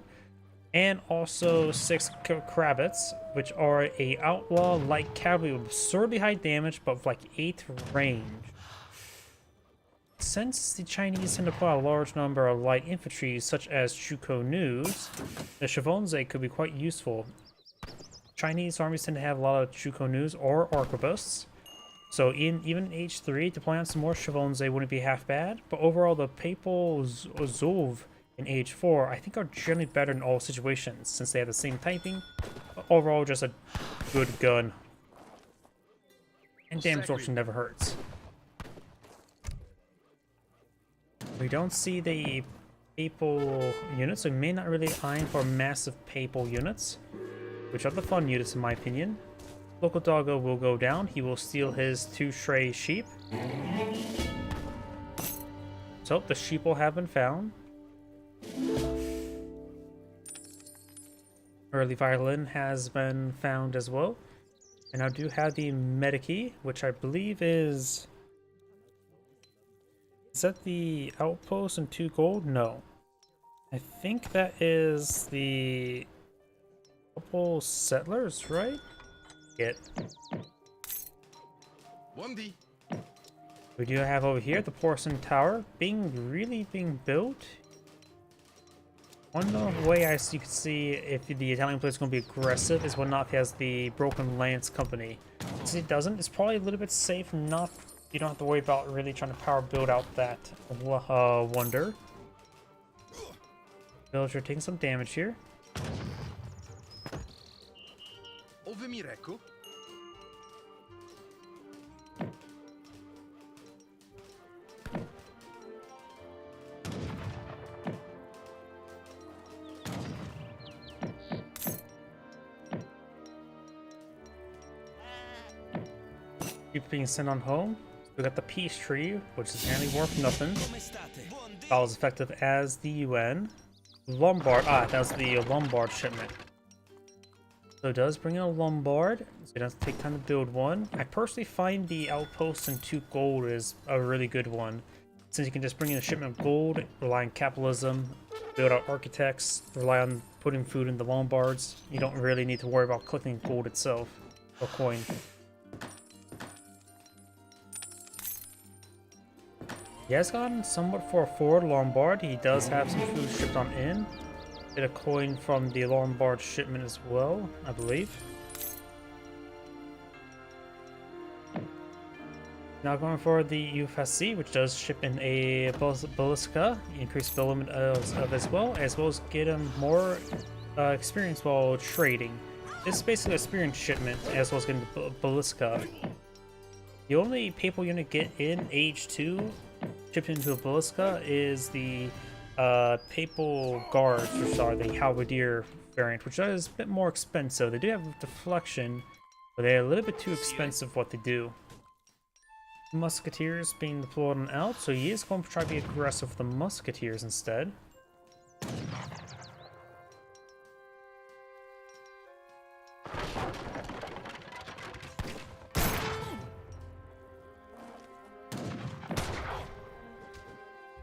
And also 6 Kravets, which are a outlaw light cavalry with absurdly high damage, but with like 8 range. Since the Chinese tend to put out a large number of light infantry, such as Chuko News, the Shavonze could be quite useful. Chinese armies tend to have a lot of Chuko News or Arquebusts, so even in H3, deploying on some more Shavonze wouldn't be half bad, but overall the Papal Zov in H4 I think are generally better in all situations, since they have the same typing, but overall just a good gun. And damage absorption never hurts. We don't see the Papal units, so we may not really aim for massive Papal units, which are the fun units in my opinion. Local Doggo will go down. He will steal his 2 Shrey sheep. So the sheep will have been found. Early violin has been found as well. And I do have the Medici, which I believe is... Is that the outpost and 2 gold? No. I think that is the couple settlers, right? It. We do have over here the Porcelain Tower being built. One way you could see if the Italian player is going to be aggressive is when not if he has the Broken Lance Company. Since he doesn't, it's probably a little bit safe. Not you don't have to worry about really trying to power build out that wonder. Villager taking some damage here. Ove mi reco? People being sent on home. We got the peace tree, which is apparently worth nothing. About as effective as the UN. Lombard. That was the Lombard shipment. So it does bring in a Lombard, so it does take time to build one. I personally find the outpost and 2 gold is a really good one. Since you can just bring in a shipment of gold, rely on capitalism, build out architects, rely on putting food in the Lombards. You don't really need to worry about collecting gold itself, or coin. He has gotten somewhat for a forward Lombard. He does have some food shipped on in. Get a coin from the Lombard shipment as well, I believe. Now going for the UFSC, which does ship in a Ballista, increase the limit of as well as get him more experience while trading. This is basically a experience shipment, as well as getting the Ballista. The only papal unit get in Age 2 shipped into a Ballista is the Papal Guards, which are the Halberdier variant, which is a bit more expensive. They do have deflection, but they're a little bit too expensive what they do. Musketeers being deployed on out, so he is going to try to be aggressive with the Musketeers instead.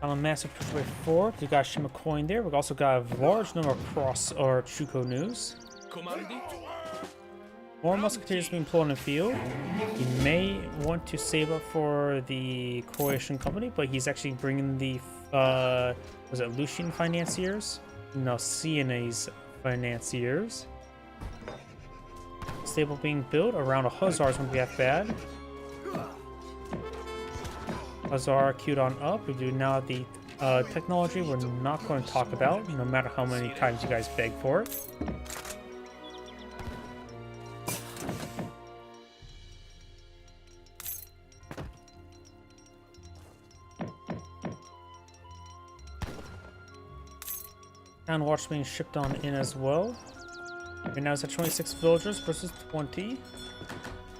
On a massive push way forward, we got Shima coin there. We've also got a large number of cross or Chuko news. More musketeers being pulled in the field. He may want to save up for the Croatian company, but he's actually bringing the was it Lucian financiers? No, Sienese financiers. Stable being built around a Hussars won't be that bad. Hussar queued on up. We do now the technology we're not going to talk about, no matter how many times you guys beg for it. And watch being shipped on in as well. Right now it's at 26 villagers versus 20.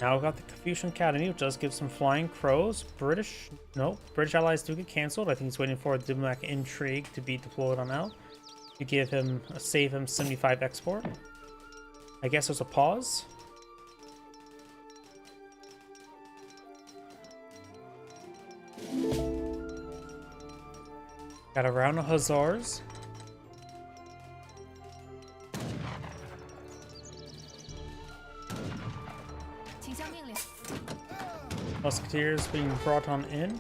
Now we've got the Confucian Academy, which does give some flying crows. British allies do get cancelled. I think he's waiting for the diplomatic intrigue to be deployed on out to give him save him 75 export. I guess there's a pause. Got a round of Hussars. Musketeers being brought on in.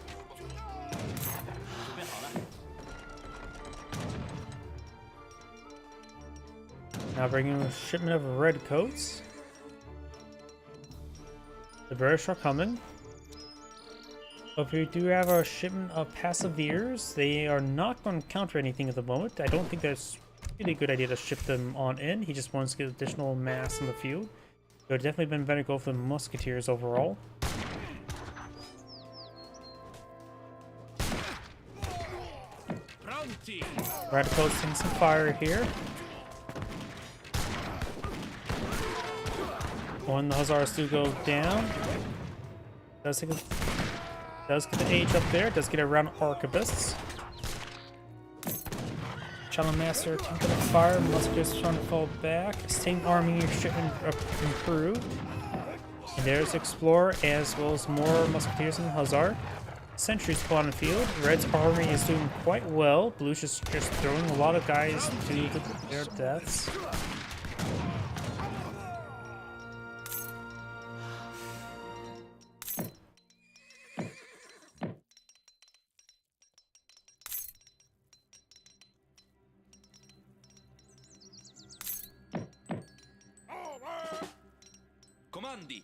Now bringing a shipment of redcoats. The British are coming. But we do have a shipment of Passaviers. They are not going to counter anything at the moment. I don't think that's really a good idea to ship them on in. He just wants to get additional mass in the field. It would definitely been better to go for the Musketeers overall. Radicals seeing some fire here. When the Hussars do go down, does get the age up there, does get around arquebusts. Channel Master attempting to fire, Musketeers trying to fall back. Same army shipment improved. And there's Explorer as well as more Musketeers and Hussar. Sentries spawn in the field. Red's army is doing quite well. Blue's just throwing a lot of guys to their deaths. Comandi.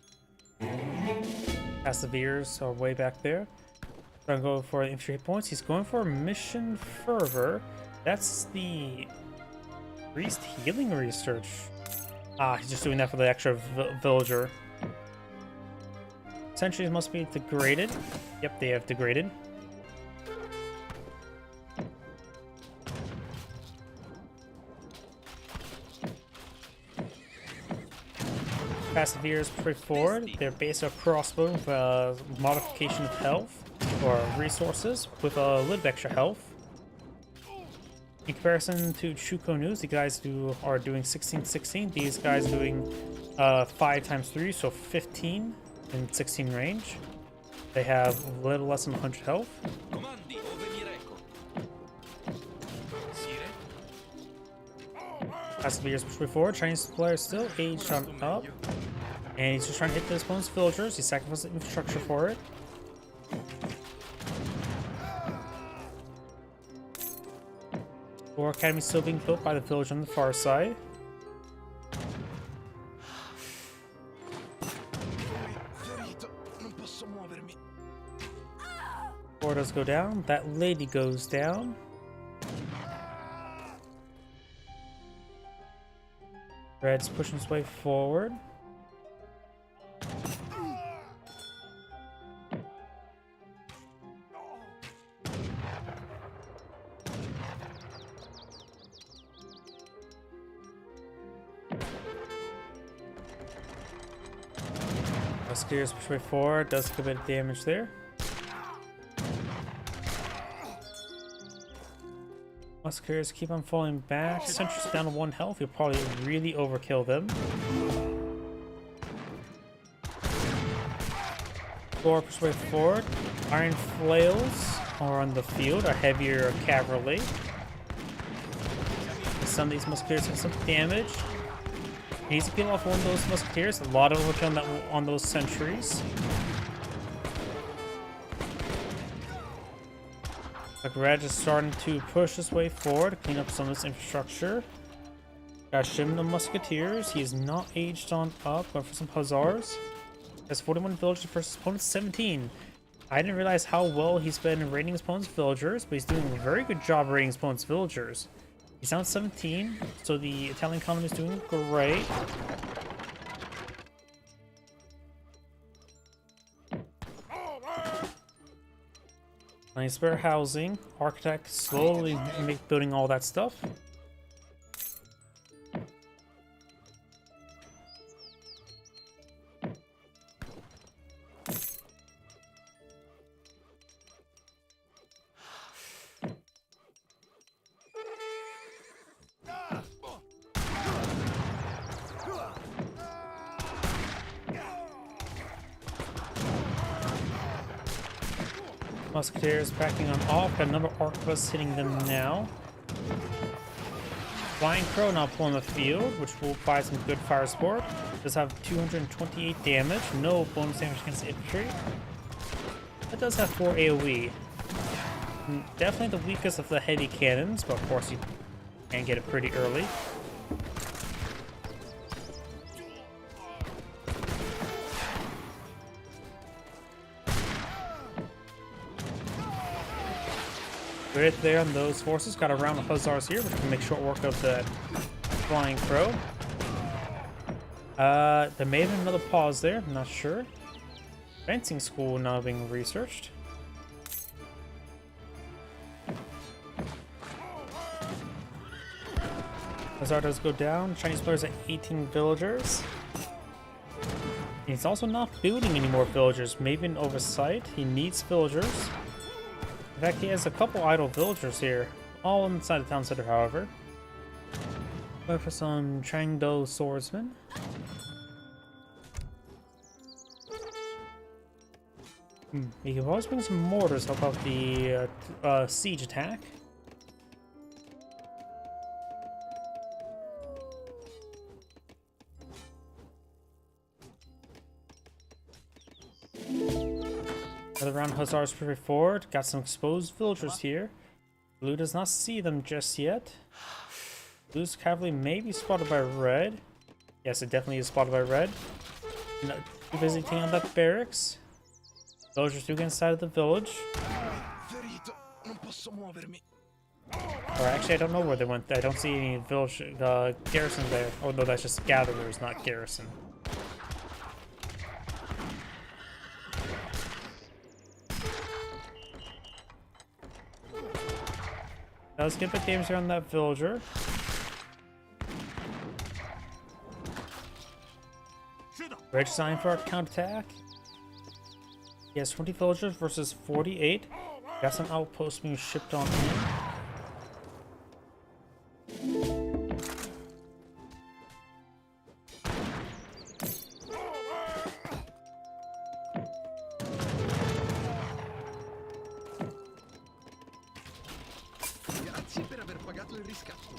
Passaviers are way back there. Gonna go for infantry hit points. He's going for Mission Fervor. That's the Priest Healing Research. Ah, he's just doing that for the extra villager. Sentries must be degraded. Yep, they have degraded. Passaviers push forward. They're based on crossbow with modification of health or resources with a little bit extra health. In comparison to Chuko News, the guys are doing 16-16. These guys doing 5 times 3, so 15 in 16 range. They have a little less than 100 health. Comandi, ove mi reco. Sire. Passaviers push forward. Chinese player still aged on up. And he's just trying to hit the opponent's villagers. He sacrificed the infrastructure for it. War Academy still being built by the village on the far side. Ferito, non posso muovermi. War does go down. That lady goes down. Red's pushing his way forward. Musketeers push way forward, does a bit of damage there. Musketeers keep on falling back. Sentries down to 1 health, you'll probably really overkill them. Thor push way forward. Iron flails are on the field, a heavier cavalry. Some of these musketeers have some damage. He needs to peel off one of those musketeers. A lot of overkill on those sentries. Like Red is starting to push his way forward to clean up some of this infrastructure. Got Shim the Musketeers. He is not aged on up. Going for some Hussars. Has 41 villagers versus opponent's 17. I didn't realize how well he's been raiding his opponent's villagers, but he's doing a very good job raiding his opponent's villagers. He's down 17, so the Italian economy is doing great. Nice spare housing. Architect slowly building all that stuff. Musketeers backing on off. Got another arquebus hitting them now. Flying Crow now pulling the field, which will buy some good fire support. Does have 228 damage. No bonus damage against infantry. That does have 4 AoE. Definitely the weakest of the heavy cannons, but of course you can get it pretty early. Right there on those forces. Got a round of Hussars here, which can make short work of the Flying Crow. There may have been another pause there, I'm not sure. Fencing school now being researched. Hussar does go down. Chinese players at 18 villagers. He's also not building any more villagers. Maybe an oversight. He needs villagers. In fact, he has a couple idle villagers here, all inside the town center, however. Going for some Changdo swordsmen. You can always bring some mortars to help out the siege attack. Another round Hussars pretty forward. Got some exposed villagers here. Blue does not see them just yet. Blue's cavalry may be spotted by Red. Yes, it definitely is spotted by Red. No, too busy taking out that barracks. Villagers do get inside of the village. Ferito, non posso muovermi. Or actually, I don't know where they went. I don't see any village garrison there. Oh no, that's just gatherers, not garrison. Does get a bit damage on that villager. Ready design for our counterattack. He has 20 villagers versus 48. Got some outposts being shipped on in. Grazie per aver pagato il riscatto.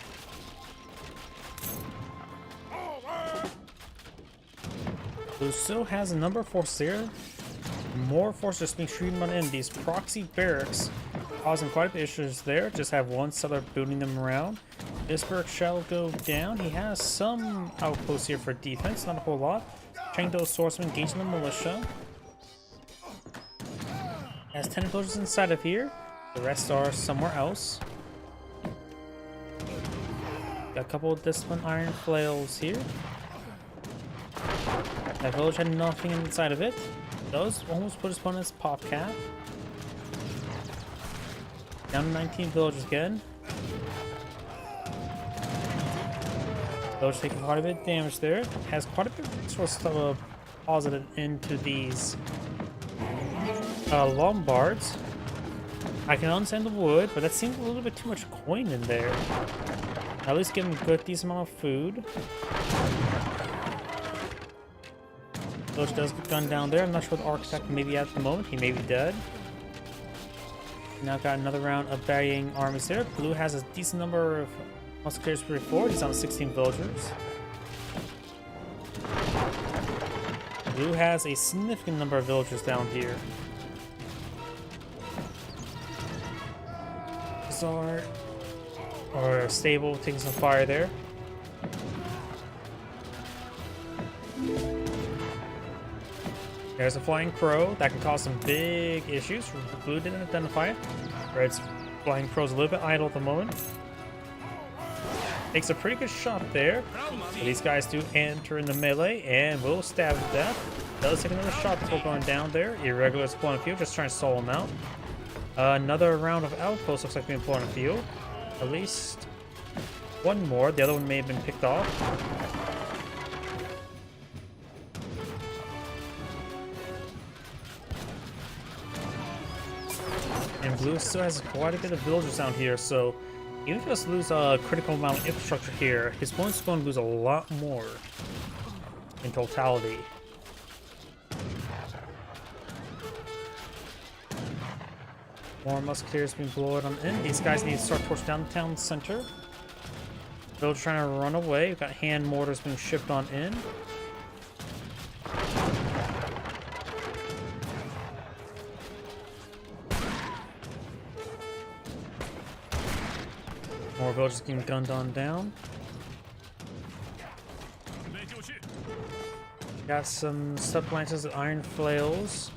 Blue still has a number of forces here. More forces being streamed on in. These proxy barracks causing quite a bit of issues there. Just have one settler booting them around. This barrack shall go down. He has some outposts here for defense, not a whole lot. Training those swordsmen, engaging the militia. Has 10 villagers inside of here. The rest are somewhere else. Got a couple of disciplined iron flails here. That village had nothing inside of it. Does almost put his opponent's pop cap. Down to 19 villagers again. Village taking quite a bit of damage there. Has quite a bit of resources deposited into these Lombards. I can understand the wood, but that seems a little bit too much coin in there. At least give him a good decent amount of food. Village does get gunned down there. I'm not sure what the architect may be at the moment. He may be dead. Now got another round of burying armies there. Blue has a decent number of musketeers for forward. He's on 16 villagers. Blue has a significant number of villagers down here. Bazaar or stable taking some fire there. There's a flying crow that can cause some big issues. Blue didn't identify it. Red's flying crow's a little bit idle at the moment. Takes a pretty good shot there. So these guys do enter in the melee and will stab to death. Does take another shot before going down there. Irregular spawn field, just trying to stall him out. Another round of outposts looks like being blown in field. At least one more. The other one may have been picked off. And Blue still has quite a bit of villagers down here, so even if he does lose a critical amount of infrastructure here, his opponent's going to lose a lot more in totality. More musketeers being blown on in. These guys need to start towards down the town center. Village trying to run away. We've got hand mortars being shipped on in. More villagers getting gunned on down. Got some sub lances with iron flails.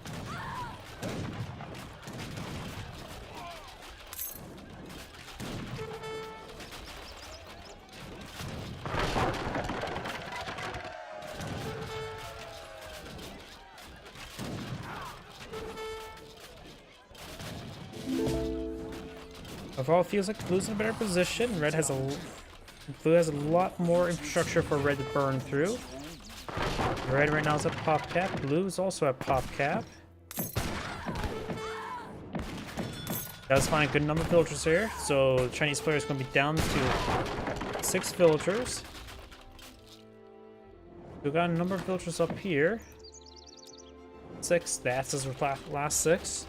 Overall, it feels like Blue's in a better position. Blue has a lot more infrastructure for Red to burn through. Red right now is at pop cap. Blue is also at pop cap. Does find a good number of villagers here, so the Chinese player is going to be down to 6 villagers. We've got a number of villagers up here. 6. That's his last 6.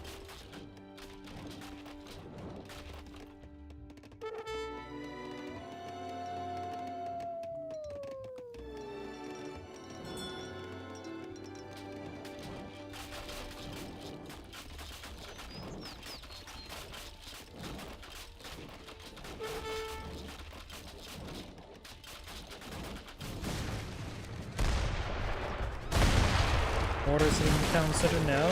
Mortars in the town center now.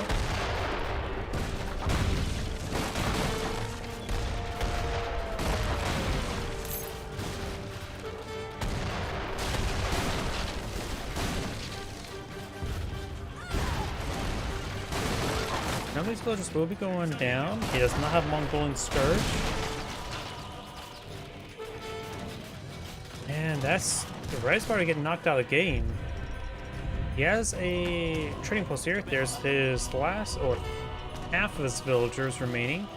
None of these villagers will be going down. He does not have Mongolian Scourge. And that's the Red's about to get knocked out of the game. He has a trading post here. There's his last, or half of his villagers remaining.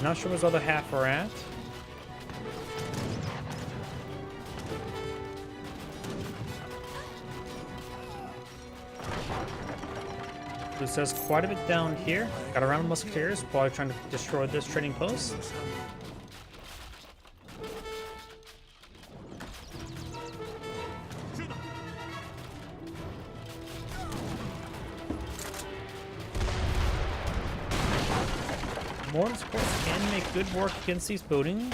Not sure where his other half are at. This says quite a bit down here. Got a round of musketeers while trying to destroy this trading post. Mortars, of course, can make good work against these buildings.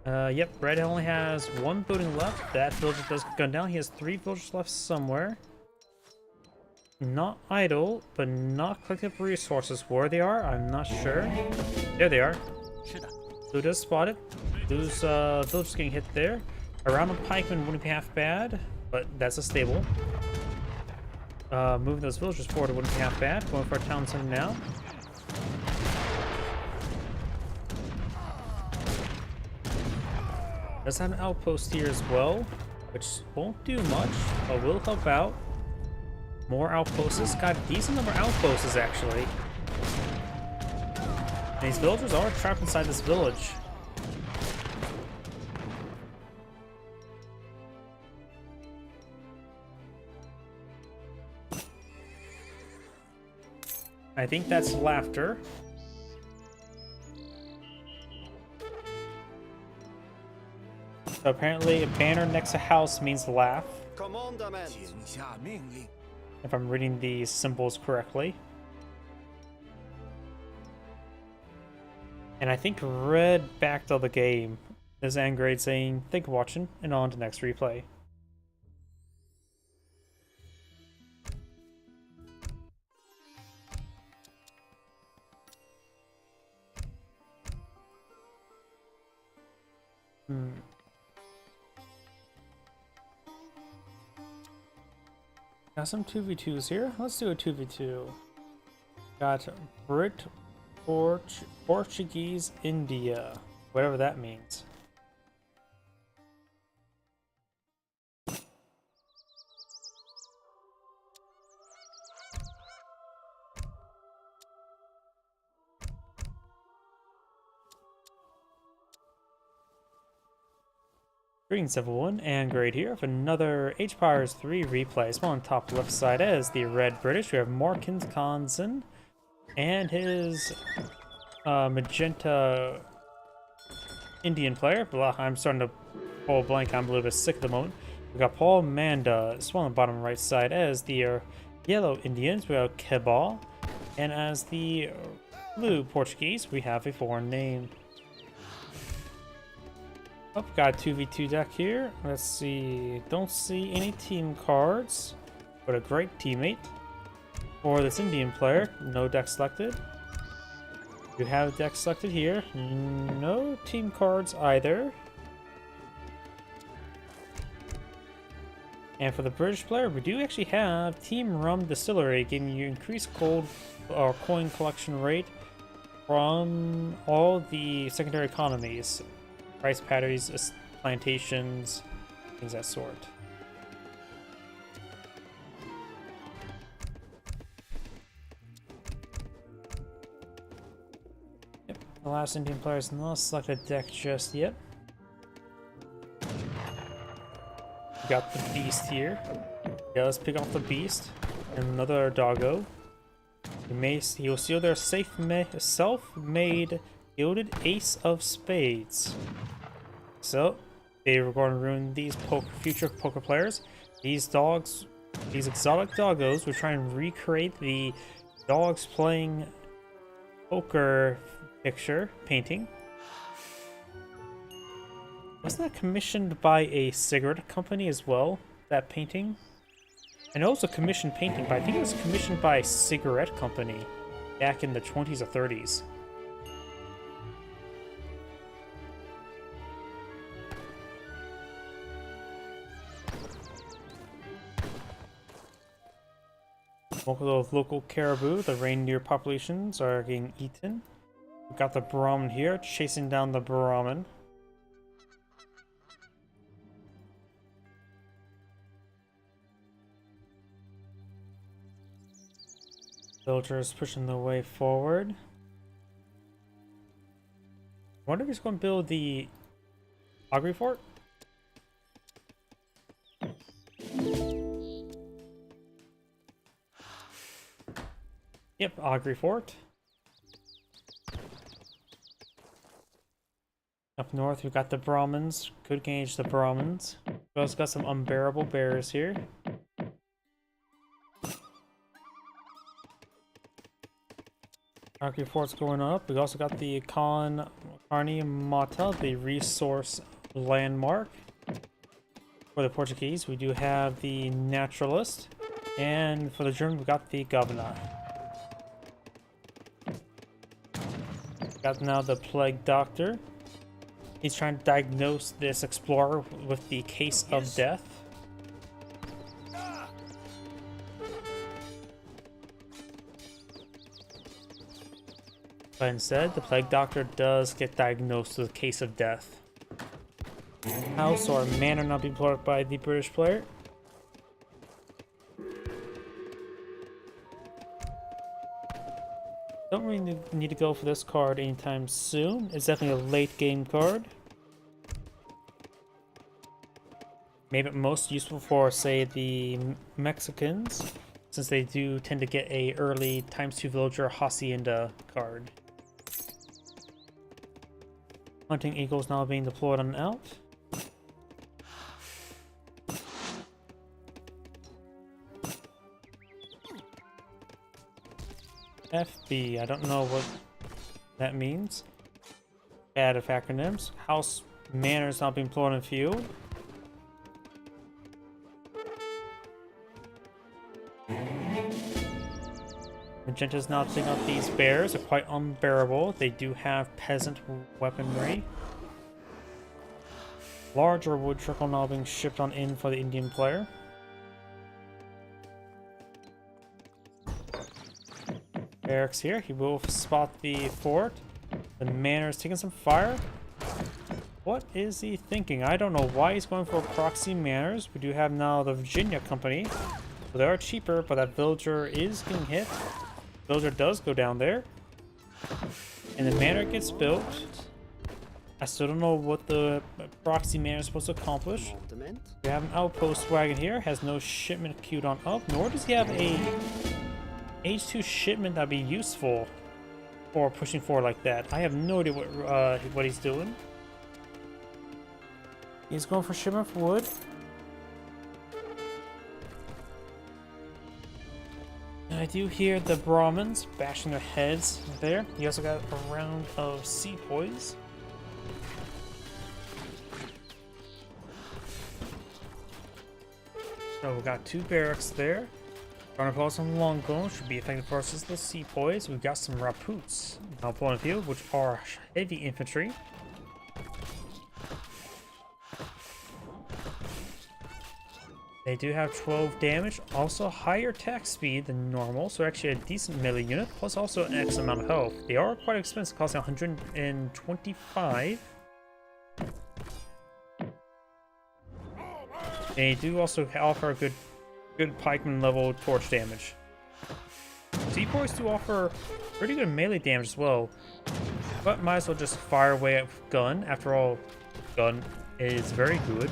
Yep, Red only has one building left. That villager does get gunned down. He has 3 villagers left somewhere. Not idle, but not collective resources. Where they are, I'm not sure. There they are. Blue does spot it. Blue's villagers getting hit there. Around the pikeman wouldn't be half bad, but that's a stable. Moving those villagers forward wouldn't be half bad. Going for a town center now. Does have an outpost here as well, which won't do much, but will help out. More outposts. Got a decent number of outposts, actually. And these villagers are trapped inside this village. I think that's laughter. So apparently a banner next to house means laugh. If I'm reading these symbols correctly. And I think Red backed out the game. There's Angrade saying, "Thank you for watching," and on to next replay. Got some 2v2s here. Let's do a 2v2. Got Brit, Portuguese, India. Whatever that means. Greetings everyone, and Grade here with another Age Pirates 3 replay. Small on top left side as the Red British. We have Morkins Konsen and his magenta Indian player. Blah, I'm starting to pull blank. I'm a little bit sick at the moment. We got Paul Manda, small on the bottom right side as the yellow Indians. We have Kebal, and as the blue Portuguese, we have a foreign name. Oh, got a 2v2 deck here. Let's see. Don't see any team cards, but a great teammate. For this Indian player, no deck selected. You have deck selected here. No team cards either. And for the British player, we do actually have Team Rum Distillery, giving you increased gold or coin collection rate from all the secondary economies. Rice paddies, plantations, things of that sort. Yep, the last Indian player has not selected a deck just yet. We got the beast here. Yeah, let's pick off the beast. Another doggo. He will seal their self-made gilded ace of spades. So they were going to ruin these future poker players. These exotic doggos will try and recreate the dogs playing poker picture painting. Wasn't that commissioned by a cigarette company as well, that painting? And also commissioned painting, but I think it was commissioned by a cigarette company back in the 20s or 30s. Local caribou, the reindeer populations are getting eaten. We've got the Brahmin here, chasing down the Brahmin. Villagers pushing their way forward. I wonder if he's going to build the Augury Fort? Yep, Augury Fort. Up north, we've got the Brahmins. Could gauge the Brahmins. We've also got some unbearable bears here. Augury Fort's going up. We've also got the Carne Mata, the resource landmark. For the Portuguese, we do have the Naturalist. And for the German, we've got the Governor. Got now the Plague Doctor. He's trying to diagnose this explorer with the case of death. But instead, the Plague Doctor does get diagnosed with a case of death. House or manor not being played by the British player. Don't really need to go for this card anytime soon. It's definitely a late game card. Maybe most useful for, say, the Mexicans, since they do tend to get a early ×2 villager Hacienda card. Hunting Eagles now being deployed on out. FB, I don't know what that means. Bad of acronyms. House Manors not being employed in field. Magenta's now thinking out these bears are quite unbearable. They do have peasant weaponry. Larger wood trickle now being shipped on in for the Indian player. Barracks here. He will spot the fort. The manor is taking some fire. What is he thinking? I don't know why he's going for proxy manors. We do have now the Virginia Company. So they are cheaper, but that villager is getting hit. Villager does go down there. And the manor gets built. I still don't know what the proxy manor is supposed to accomplish. We have an outpost wagon here. Has no shipment queued on up. Nor does he have a H2 shipment that'd be useful for pushing forward like that. I have no idea what he's doing. He's going for shipment for wood. And I do hear the Brahmins bashing their heads there. He also got a round of sepoys. So we got 2 barracks there. Carnivals and Longbones should be effective versus the sepoys. We've got some Raputs now pulling the field, which are heavy infantry. They do have 12 damage, also higher attack speed than normal, so actually a decent melee unit, plus also an X amount of health. They are quite expensive, costing 125. They do also offer a good pikeman level torch damage. Sepoys do offer pretty good melee damage as well, but might as well just fire away at gun. After all, gun is very good.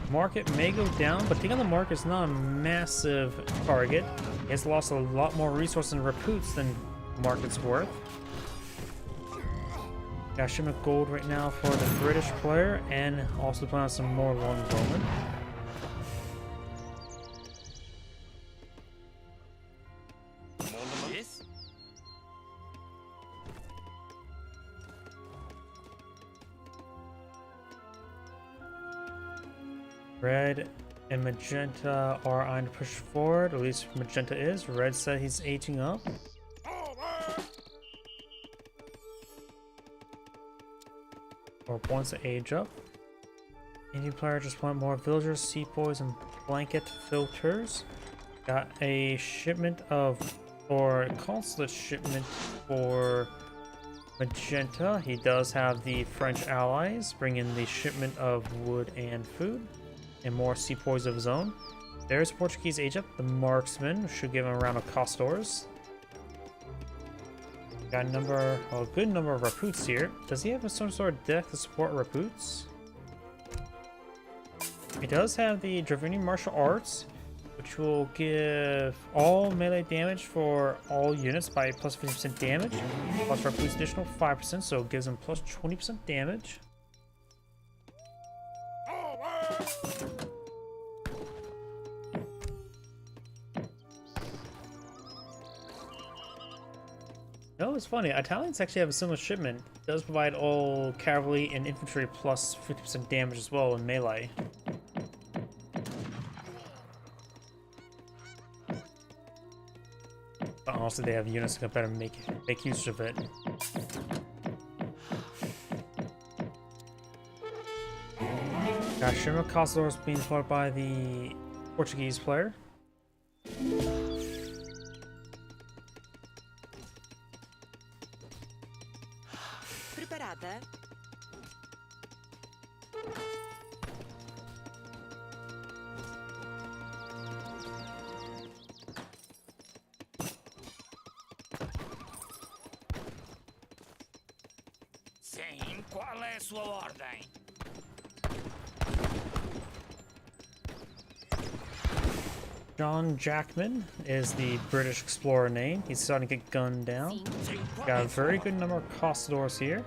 Market may go down, but taking on the market is not a massive target. He has lost a lot more resources and Raputs than market's worth. Got shipment gold right now for the British player, and also playing on some more longbowmen. Red and Magenta are on to push forward. At least Magenta is. Red said he's aging up. Or wants to age up. Indian player just want more villagers, sepoys, and blanket filters. Got a shipment of, or consulate shipment for Magenta. He does have the French allies bring in the shipment of wood and food, and more sepoys of his own. There's Portuguese age up. The marksman should give him a round of costors. Got a good number of Raputs here. Does he have some sort of deck to support Raputs? He does have the Dravinian martial arts, which will give all melee damage for all units by plus 50% damage, plus Raputs additional 5%, so it gives him plus 20% damage. No, it's funny. Italians actually have a similar shipment. It does provide all cavalry and infantry plus 50% damage as well in melee. But honestly, they have units that better make use of it. Shimmer Costadors being fought by the Portuguese player. Preparada? Sim, qual é a sua ordem? John Jackman is the British explorer name. He's starting to get gunned down. Got a very good number of Costadors here.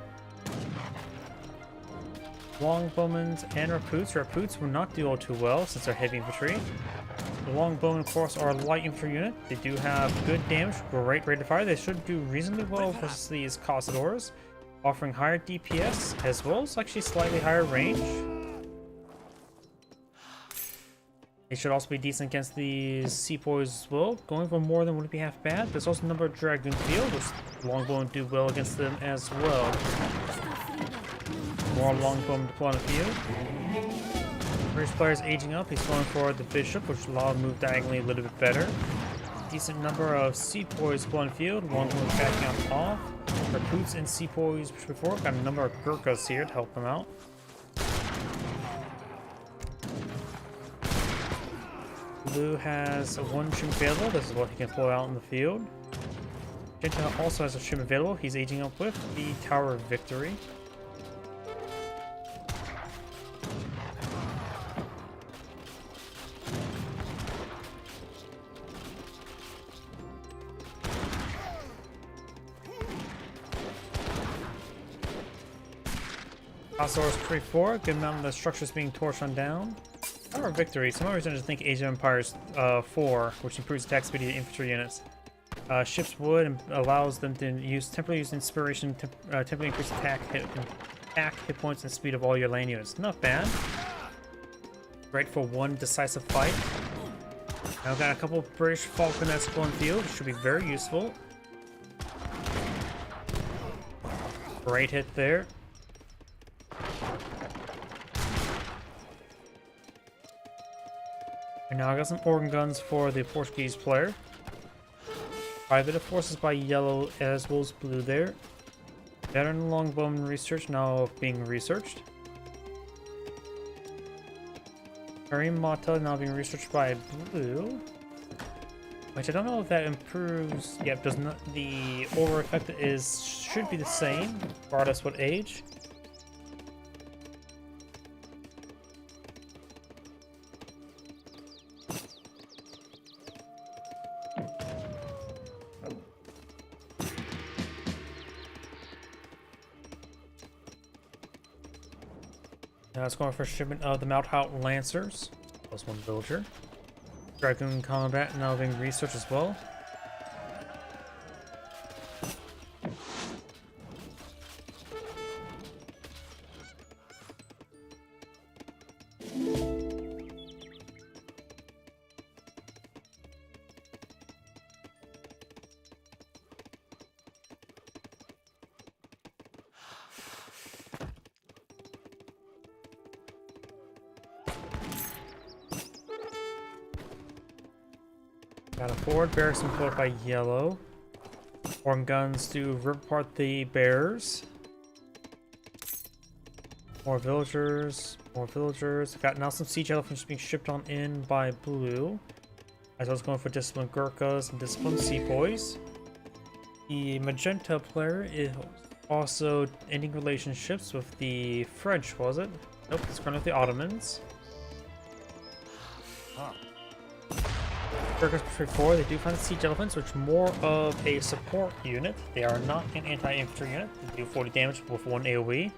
Longbowmen and Raputs. Raputs will not do all too well since they're heavy infantry. The Longbowmen, of course, are a light infantry unit. They do have good damage, great rate of fire. They should do reasonably well versus these Costadors, offering higher DPS as well as actually slightly higher range. They should also be decent against these sepoys as well. Going for more than wouldn't be half bad. There's also a number of Dragoon Field, which Longbowmen do well against them as well. More Longbowmen deploy on the field. British player's aging up. He's going for the Bishop, which will allow him to move diagonally a little bit better. Decent number of sepoys deploy on the field. Longbowmen backing up off. Raputs and sepoys before. Got a number of Gurkhas here to help them out. Blue has one ship available. This is what he can deploy out in the field. Gentile also has a ship available. He's aging up with the Tower of Victory. Costadors 3-4. Good amount of the structures being torched on down. Tower of Victory. Some reason I just think Age of Empires 4, which improves attack speed of infantry units. Ships wood and allows them to temporarily use inspiration, temporarily increase attack hit points and speed of all your land units. Not bad. Great for one decisive fight. Now I've got a couple of British Falconets on field, which should be very useful. Great hit there. And now I got some organ guns for the Portuguese player. Private forces by yellow as well as blue there. Veteran Longbowmen research now being researched. Karim Mata now being researched by blue. Which I don't know if that improves. Yep, does not. The over effect should be the same, regardless what age. Now it's going for shipment of the Malthout Lancers. Plus one villager. Dragoon Combat now being researched as well. Got a forward barracks employed by yellow. Organ guns to rip apart the bears. More villagers, more villagers. Got now some siege elephants being shipped on in by blue. As I was going for disciplined Gurkhas and disciplined sepoys. The magenta player is also ending relationships with the French, was it? Nope, it's currently with the Ottomans. Gurkhas Patrol 4, they do find the siege elephants, which are more of a support unit. They are not an anti-infantry unit. They do 40 damage with 1 AoE.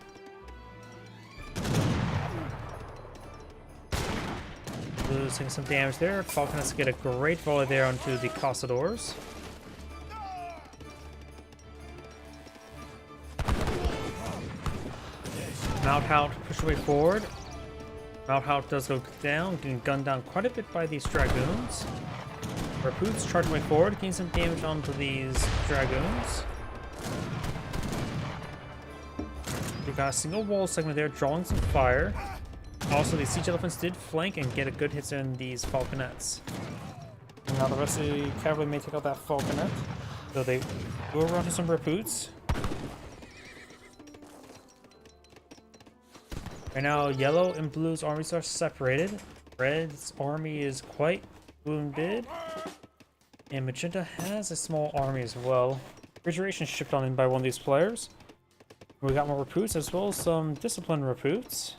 Losing some damage there. Falcons get a great volley there onto the Cossadors. Malthout push away forward. Malthout does go down, getting gunned down quite a bit by these dragoons. Rapoots charge way forward, getting some damage onto these dragoons. We got a single wall segment there, drawing some fire. Also, the siege elephants did flank and get a good hit in these falconets. And now the rest of the cavalry may take out that falconet, though they go around to some Rapoots. Right now, yellow and blue's armies are separated. Red's army is quite wounded. And magenta has a small army as well. Refrigeration shipped on in by one of these players. We got more Rapoots as well as some disciplined Rapoots.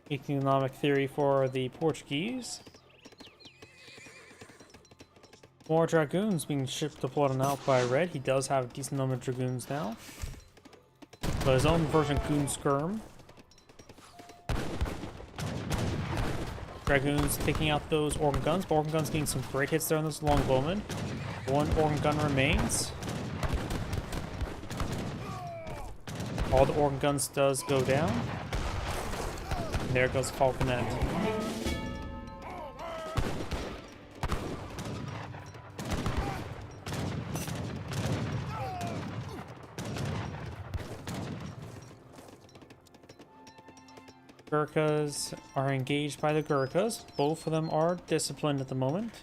Economic theory for the Portuguese. More dragoons being shipped deployed on out by Red. He does have a decent number of dragoons now. But his own version Goon Skirm. Dragoons taking out those organ guns, but organ guns getting some great hits there on those longbowmen. One organ gun remains. All the organ guns does go down. And there goes Falconet. Gurkhas are engaged by the Gurkhas. Both of them are disciplined at the moment.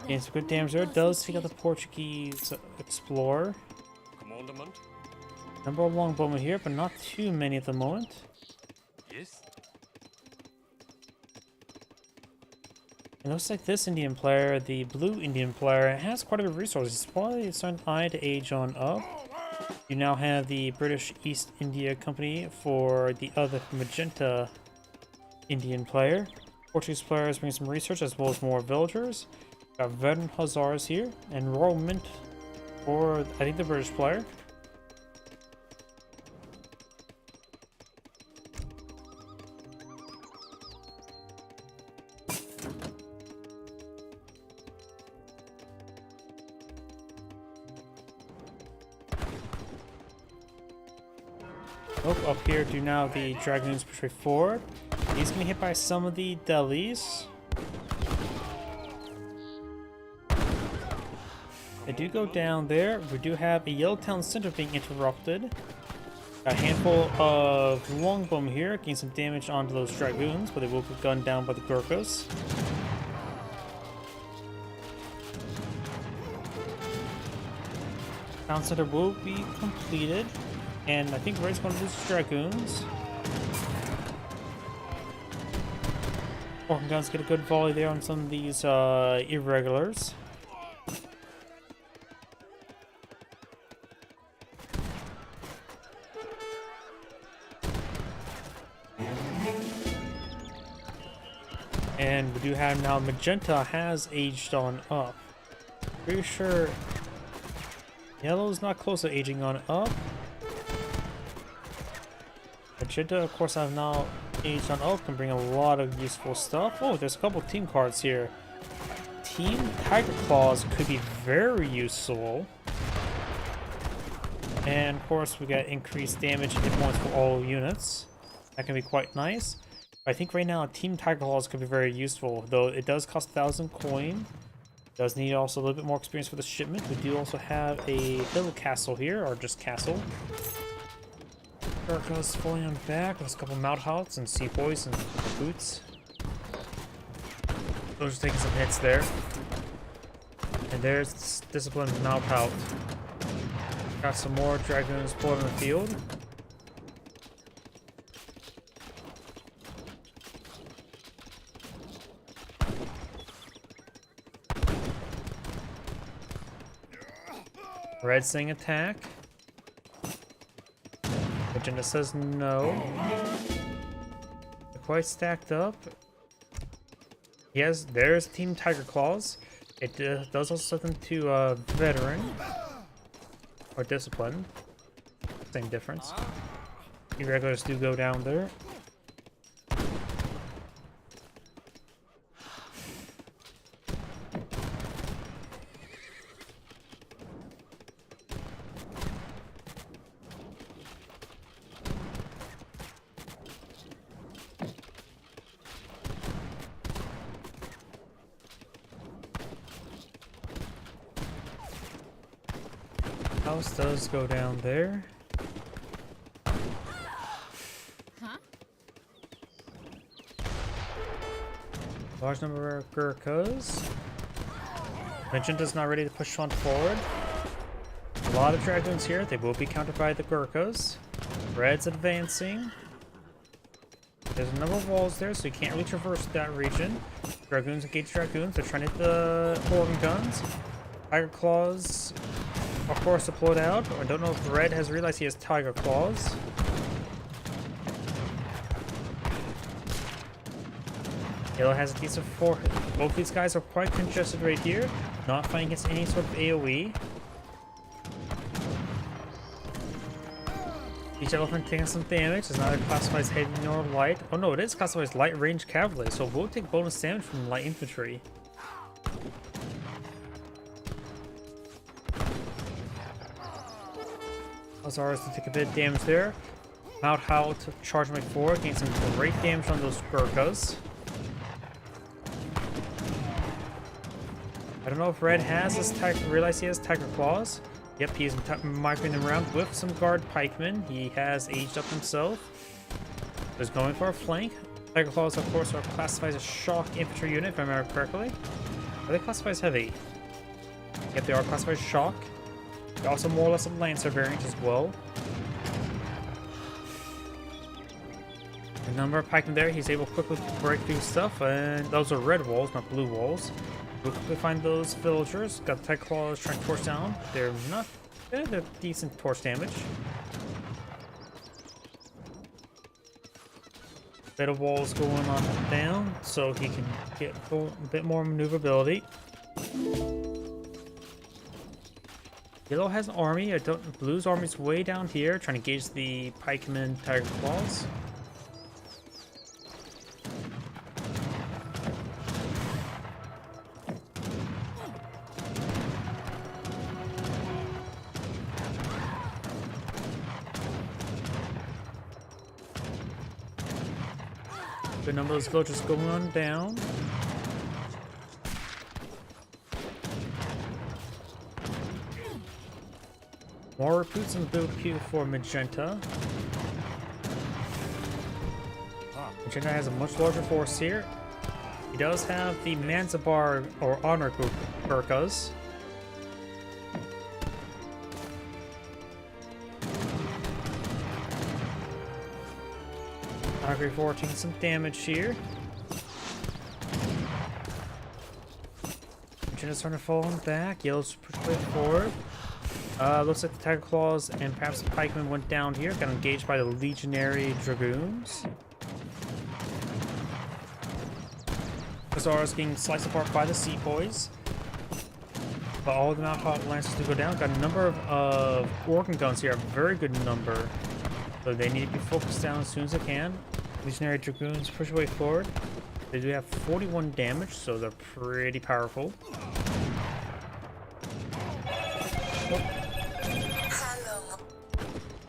Getting some good damage there. Does take out the Portuguese explorer. Commandment. Number of longbowmen here, but not too many at the moment. Yes. It looks like this Indian player, the blue Indian player, has quite a bit of resources. He's probably starting to age on up. You now have the British East India Company for the other magenta Indian player. Portuguese players bring some research as well as more villagers. Got veteran hussars here and Royal Mint for, I think, the British player. Up here do now the dragoons push forward. He's gonna hit by some of the Delhis. They do go down there. We do have a Yellow Town Center being interrupted. A handful of longbowmen here, getting some damage onto those dragoons, but they will get gunned down by the Gurkhas. Town Center will be completed. And I think Red's going to lose dragoons. Organ guns get a good volley there on some of these irregulars. And we do have now magenta has aged on up. Pretty sure yellow's not close to aging on up. Magenta, of course, have now aged on up, can bring a lot of useful stuff. Oh, there's a couple team cards here. Team Tiger Claws could be very useful. And of course, we got increased damage and hit points for all units. That can be quite nice. I think right now Team Tiger Claws could be very useful, though it does cost 1,000 coin. Does need also a little bit more experience for the shipment. We do also have a hill castle here, or just castle. Gurkhas fully on back with a couple Malthouts and sepoys and boots. Those are taking some hits there. And there's Discipline now out. Got some more Dragoons pulled in the field. Red Sing attack. Magenta says no. They're quite stacked up. Yes, there's Team Tiger Claws. It does also set them to Veteran. Or Discipline. Same difference. Irregulars do go down there. House does go down there. Large number of Gurkhas. Magenta's not ready to push front forward. A lot of Dragoons here. They will be countered by the Gurkhas. Red's advancing. There's a number of walls there, so you can't really traverse that region. Dragoons engage Dragoons. They're trying to hit the organ guns. Tiger Claws, of course, deployed out. I don't know if Red has realized he has Tiger Claws. Yellow has a decent forehead. Both these guys are quite congested right here, not fighting against any sort of AoE. Each elephant taking some damage. It's not classified as heavy nor light. Oh no, it is classified as light range cavalry, so we'll take bonus damage from light infantry. Azaras to take a bit of damage there. Mount Howl to charge my forward, gain some great damage on those Gurkhas. I don't know if Red has this realize he has Tiger Claws. Yep, he's microing them around with some guard pikemen. He has aged up himself. He's going for a flank. Tiger Claws, of course, are classified as shock infantry unit, if I remember correctly. Are they classified as heavy? Yep, they are classified as shock. They're also more or less a Lancer variant as well. A number of pikemen there, he's able to quickly break through stuff, and those are red walls, not blue walls. We'll quickly find those villagers. Got the Tiger Claws trying to torch down. They're not good, they're decent torch damage. Bit of walls going on down, so he can get a bit more maneuverability. Yellow has an army. Blue's army's way down here, trying to gauge the pikemen Tiger Claws. Good number of those villagers going on down. More recruits in the build queue for Magenta. Magenta has a much larger force here. He does have the Manzabar or Honor Gurkhas. Agri 4 taking some damage here. Magenda's starting to fall back. Yellow's pretty forward. Looks like the Tiger Claws and perhaps the pikemen went down here. Got engaged by the Legionary Dragoons. Azara's getting sliced apart by the Sepoys. But all of the Mount Hot Lancers do go down. Got a number of organ guns here, a very good number. So they need to be focused down as soon as they can. Legionary Dragoons push away forward. They do have 41 damage, so they're pretty powerful. Oh.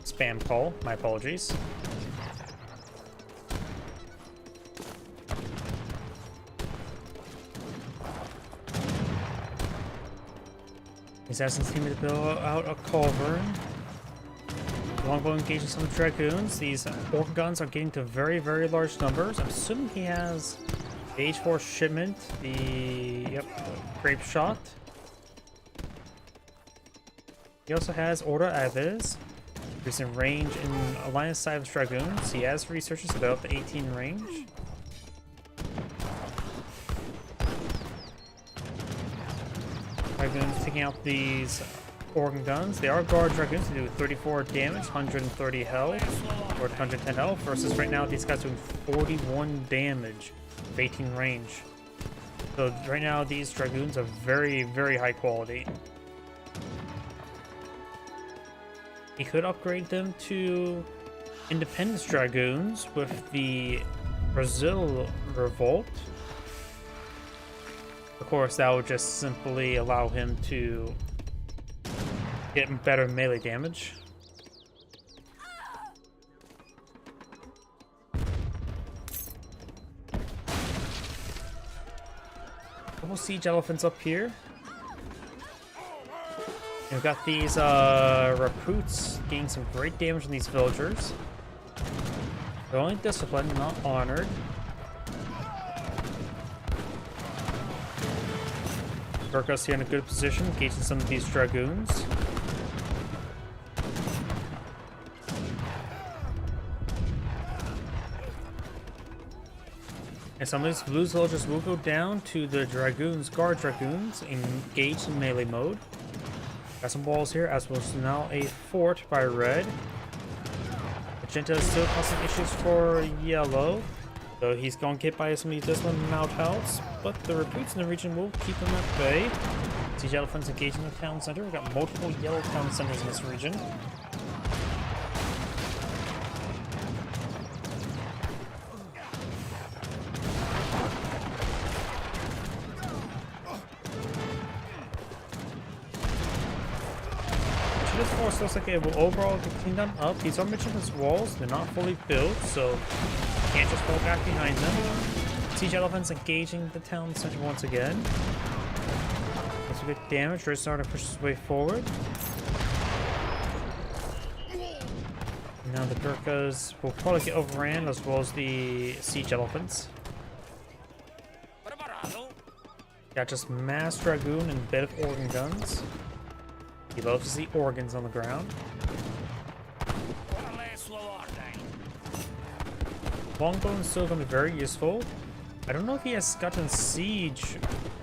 Spam call, my apologies. The Assassins team to build out a Culverin. Longbow engaging some Dragoons. These orc guns are getting to very, very large numbers. I'm assuming he has The H4 shipment, grape shot. He also has Order Aves, increasing range in Alliance side of Dragoons. He has researches about the 18 range. Dragoons taking out these organ guns. They are guard dragoons. They do 34 damage, 130 health, or 110 health, versus right now these guys doing 41 damage with 18 range. So right now these dragoons are very, very high quality. He could upgrade them to Independence Dragoons with the Brazil Revolt. Of course, that would just simply allow him to get better melee damage. Couple siege elephants up here. We've got these recruits getting some great damage on these villagers. They're only disciplined, not honored. Gurkha's here in a good position, engaging some of these dragoons. And some of these blue soldiers will go down to the dragoons, guard dragoons, engaged in melee mode. Got some walls here, as well as now a fort by red. Magenta is still causing issues for yellow, though he's going to get by some of these disciplined mount helps, but the recruits in the region will keep them at bay. Siege elephants engaging the town center. We've got multiple yellow town centers in this region. This force looks like it will overall get cleaned them up. These are Magenda's walls. They're not fully built, so you can't just fall back behind them. Siege elephants engaging the town center once again. That's a good damage. Red starting to push his way forward. Now the Gurkhas will probably get overran, as well as the siege elephants. Got just mass dragoon and a bit of organ guns. He loves to see organs on the ground. Longbow is still going to be very useful. I don't know if he has gotten siege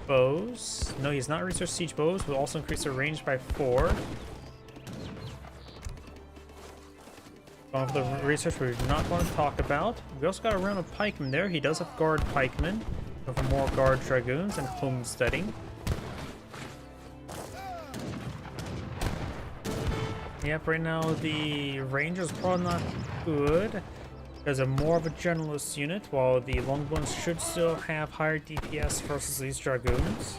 bows. No, he's not researched siege bows. Will also increase their range by 4. Going for the research we're not going to talk about. We also got a round of pikemen there. He does have guard pikemen. Go for more guard dragoons and homesteading. Yep, right now the Ranger's probably not good. There's a more of a generalist unit, while the Longbones should still have higher DPS versus these Dragoons.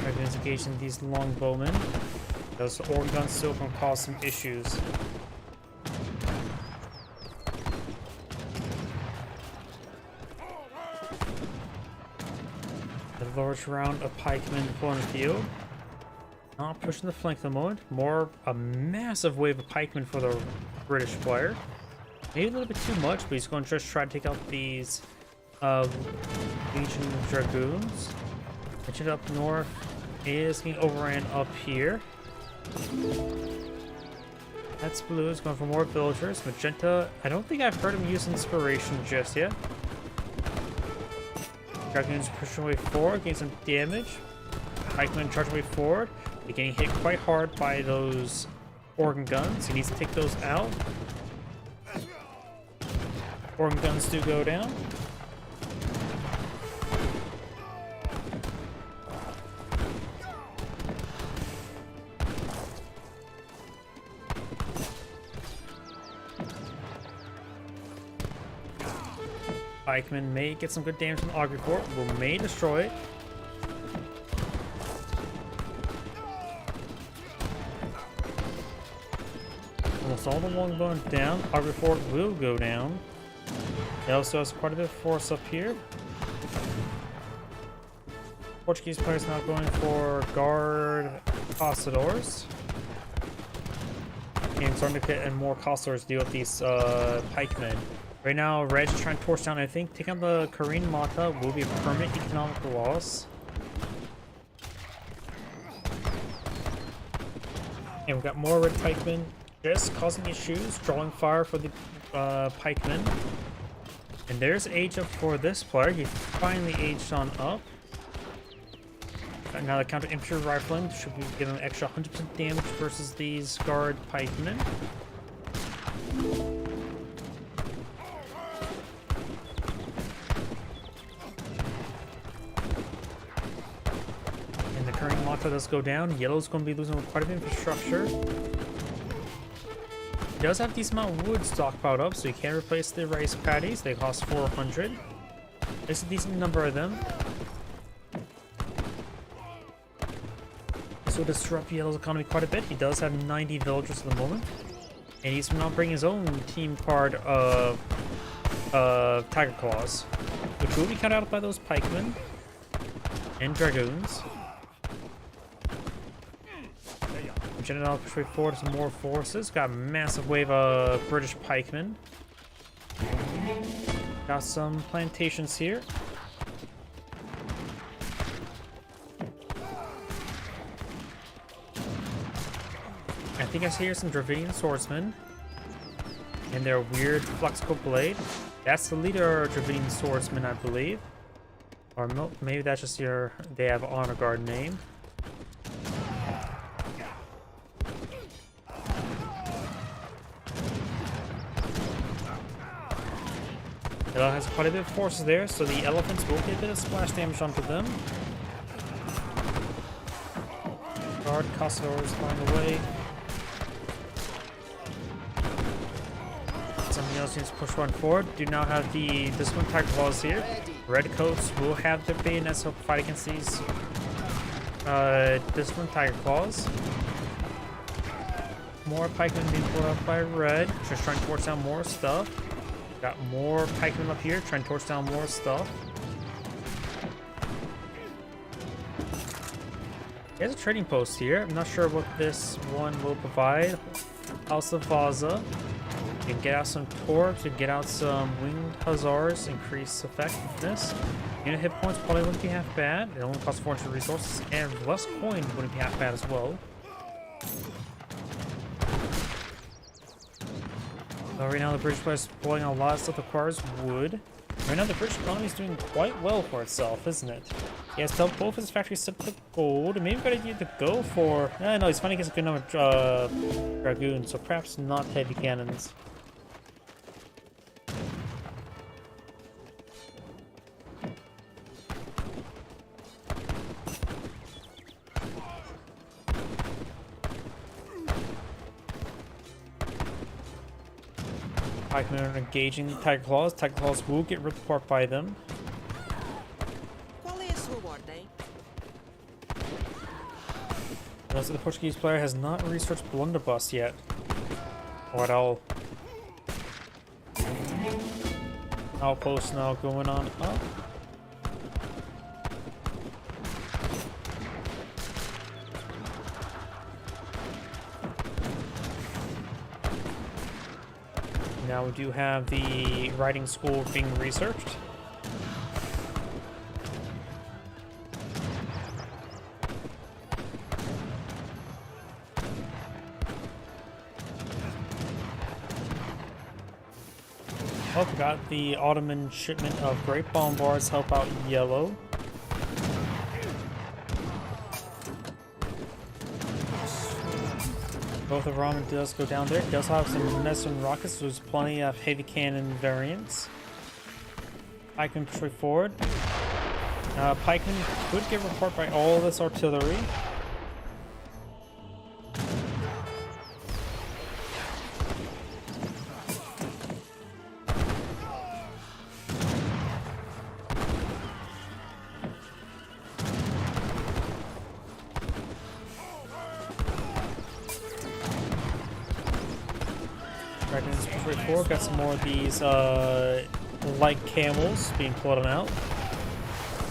Dragoons engaging these Longbowmen. Those organ guns still can cause some issues. The large round of pikemen deploying the field. Not pushing the flank the moment. More a massive wave of pikemen for the British player. Maybe a little bit too much, but he's going to just try to take out these Legion Dragoons. Mentioned up north is getting overran up here. That's blue. Is going for more villagers. Magenta, I don't think I've heard him use inspiration just yet. Dragoons pushing away forward, getting some damage. Pikemen charging way forward. They're getting hit quite hard by those organ guns. He needs to take those out. Organ guns do go down. Pikemen may get some good damage from the Augury Fort. We may destroy it. Almost all the Longbones down. Augury Fort will go down. He also has quite a bit of force up here. Portuguese players now going for guard Costadors. And starting to get more Costadors to deal with these pikemen. Right now, Reg is trying to torch down, I think. Taking on the Korean Mata will be a permanent economic loss. And we've got more red pikemen just causing issues, drawing fire for the pikemen. And there's age up for this player. He finally aged on up. Now the counter infantry rifling should be giving an extra 100% damage versus these guard pikemen. And the current Mata does go down. Yellow's going to be losing quite a bit of infrastructure. He does have a decent amount of wood stockpiled up, so he can replace the rice paddies. They cost 400. There's a decent number of them. This will disrupt Yellow's economy quite a bit. He does have 90 villagers at the moment. And he's now bringing his own team card of Tiger Claws, which will be cut out by those pikemen and dragoons. General push forward some more forces. Got a massive wave of British pikemen. Got some plantations here. I think I see here some Dravidian swordsmen and their weird flexible blade. That's the leader of Dravidian swordsmen, I believe. Or maybe that's just they have honor guard name. Yellow has quite a bit of forces there, so the elephants will get a bit of splash damage onto them. Guard Costadors flying away. Something else needs to push one forward. Do now have the disciplined Tiger Claws here. Redcoats will have their bayonets to fight against these disciplined Tiger Claws. More pikemen being pulled up by Red, just trying to force down more stuff. Got more pikemen up here, trying to torch down more stuff. He has a trading post here. I'm not sure what this one will provide. House of Vaza. You can get out some torps, you can get out some winged hussars, increase effectiveness. Unit hit points probably wouldn't be half bad. It only costs 400 resources, and less coin wouldn't be half bad as well. Right now the British player is pulling a lot of stuff that requires wood. Right now the British economy is doing quite well for itself, isn't it? He has to help both his factories set the gold, and maybe got idea to go for... no, he's finding a good number of dragoons, so perhaps not heavy cannons. Pikemen are engaging Tiger Claws. Tiger Claws will get ripped apart by them. Qual é a sua ordem? Notice that the Portuguese player has not researched Blunderbuss yet. Or at all. Outpost now going on up. Now we do have the riding school being researched. Oh, we got the Ottoman shipment of great bombards help out Yellow. Both of Ramen does go down there. He does have some Nessun rockets, so there's plenty of heavy cannon variants. Pikemen push forward. Pikemen could get report by all this artillery. Dragons push straightforward. Got some more of these light camels being pulled out.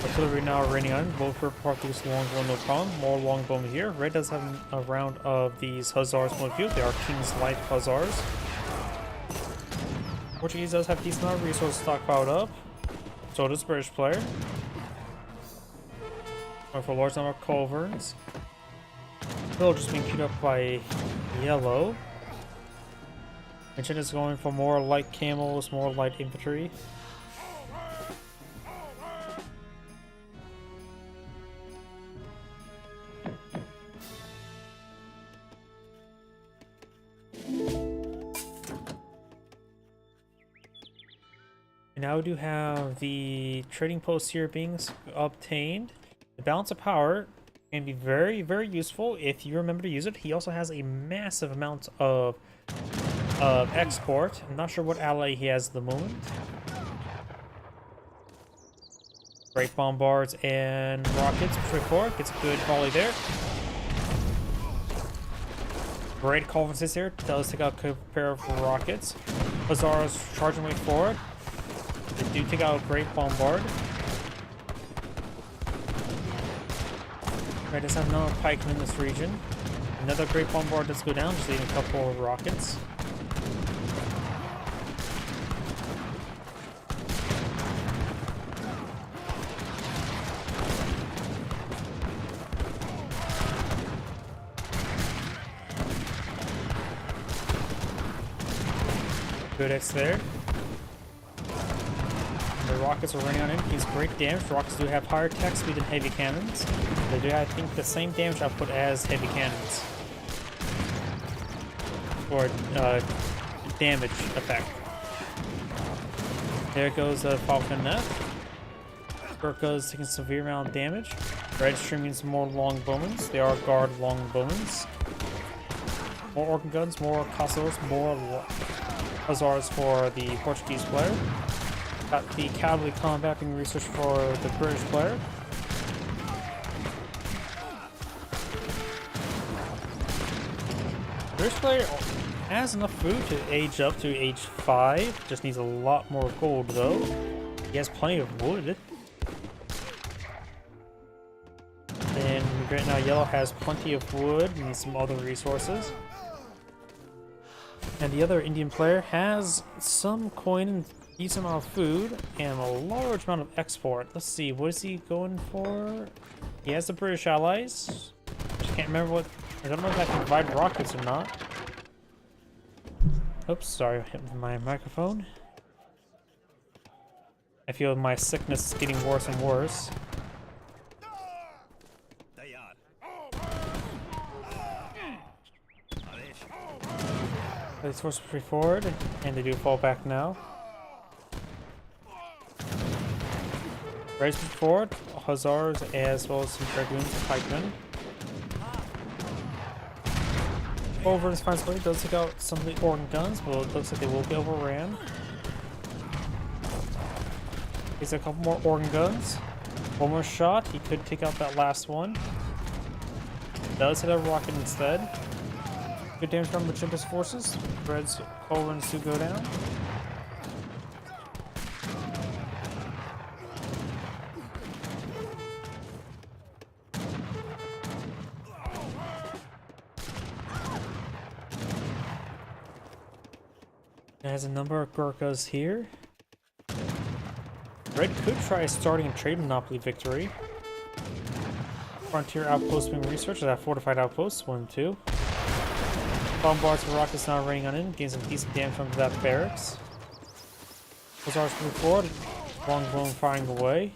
Artillery now raining on. Both for part these longbow, no problem. More longbow here. Red does have a round of these hussars on the field. They are King's Light hussars. Portuguese does have decent amount of resources stockpiled up. So does British player. Going for a large number of culverins. Still just being queued up by yellow. Magenta is going for more light camels, more light infantry. And now we do have the trading posts here being obtained. The balance of power can be very, very useful if you remember to use it. He also has a massive amount of export. I'm not sure what ally he has at the moment. Great bombards and rockets. Straightforward. Gets a good volley there. Great culverins here. Does take out a pair of rockets. Hussars charging way forward. They do take out a great bombard. Right, does have another pikeman in this region. Another great bombard does go down, just leaving a couple of rockets. Good X there. The rockets are running on him. He's great damage. Rockets do have higher attack speed than heavy cannons. They do, I think, the same damage output as heavy cannons. Or damage effect. There goes the Falconet. Gurkha's taking severe amount of damage. Red streaming some more longbowmans. They are guard longbowmans. More organ guns, more castles, more hussars for the Portuguese player. Got the cavalry combating research for the British player. The British player has enough food to age up to age 5. Just needs a lot more gold though. He has plenty of wood. And right now yellow has plenty of wood and some other resources. And the other Indian player has some coin and decent amount of food and a large amount of export. Let's see, what is he going for? He has the British allies. I can't remember what. I don't know if I can provide rockets or not. Oops, sorry, I hit my microphone. I feel my sickness is getting worse and worse. These forces push forward, and they do fall back now. Race forward, hussars as well as some dragoons and pikemen. Over this finds way does take out some of the organ guns, but it looks like they will be overran. He's a couple more organ guns. One more shot, he could take out that last one. Does hit a rocket instead. Good damage from Magenta's forces. Red's culverins to go down. It has a number of Gurkhas here. Red could try starting a trade monopoly victory. Frontier outpost being researched. That fortified outpost, 1 and 2. Bombards and rockets now raining on in, gain some decent damage from that barracks. Hussars move forward, longbow firing away.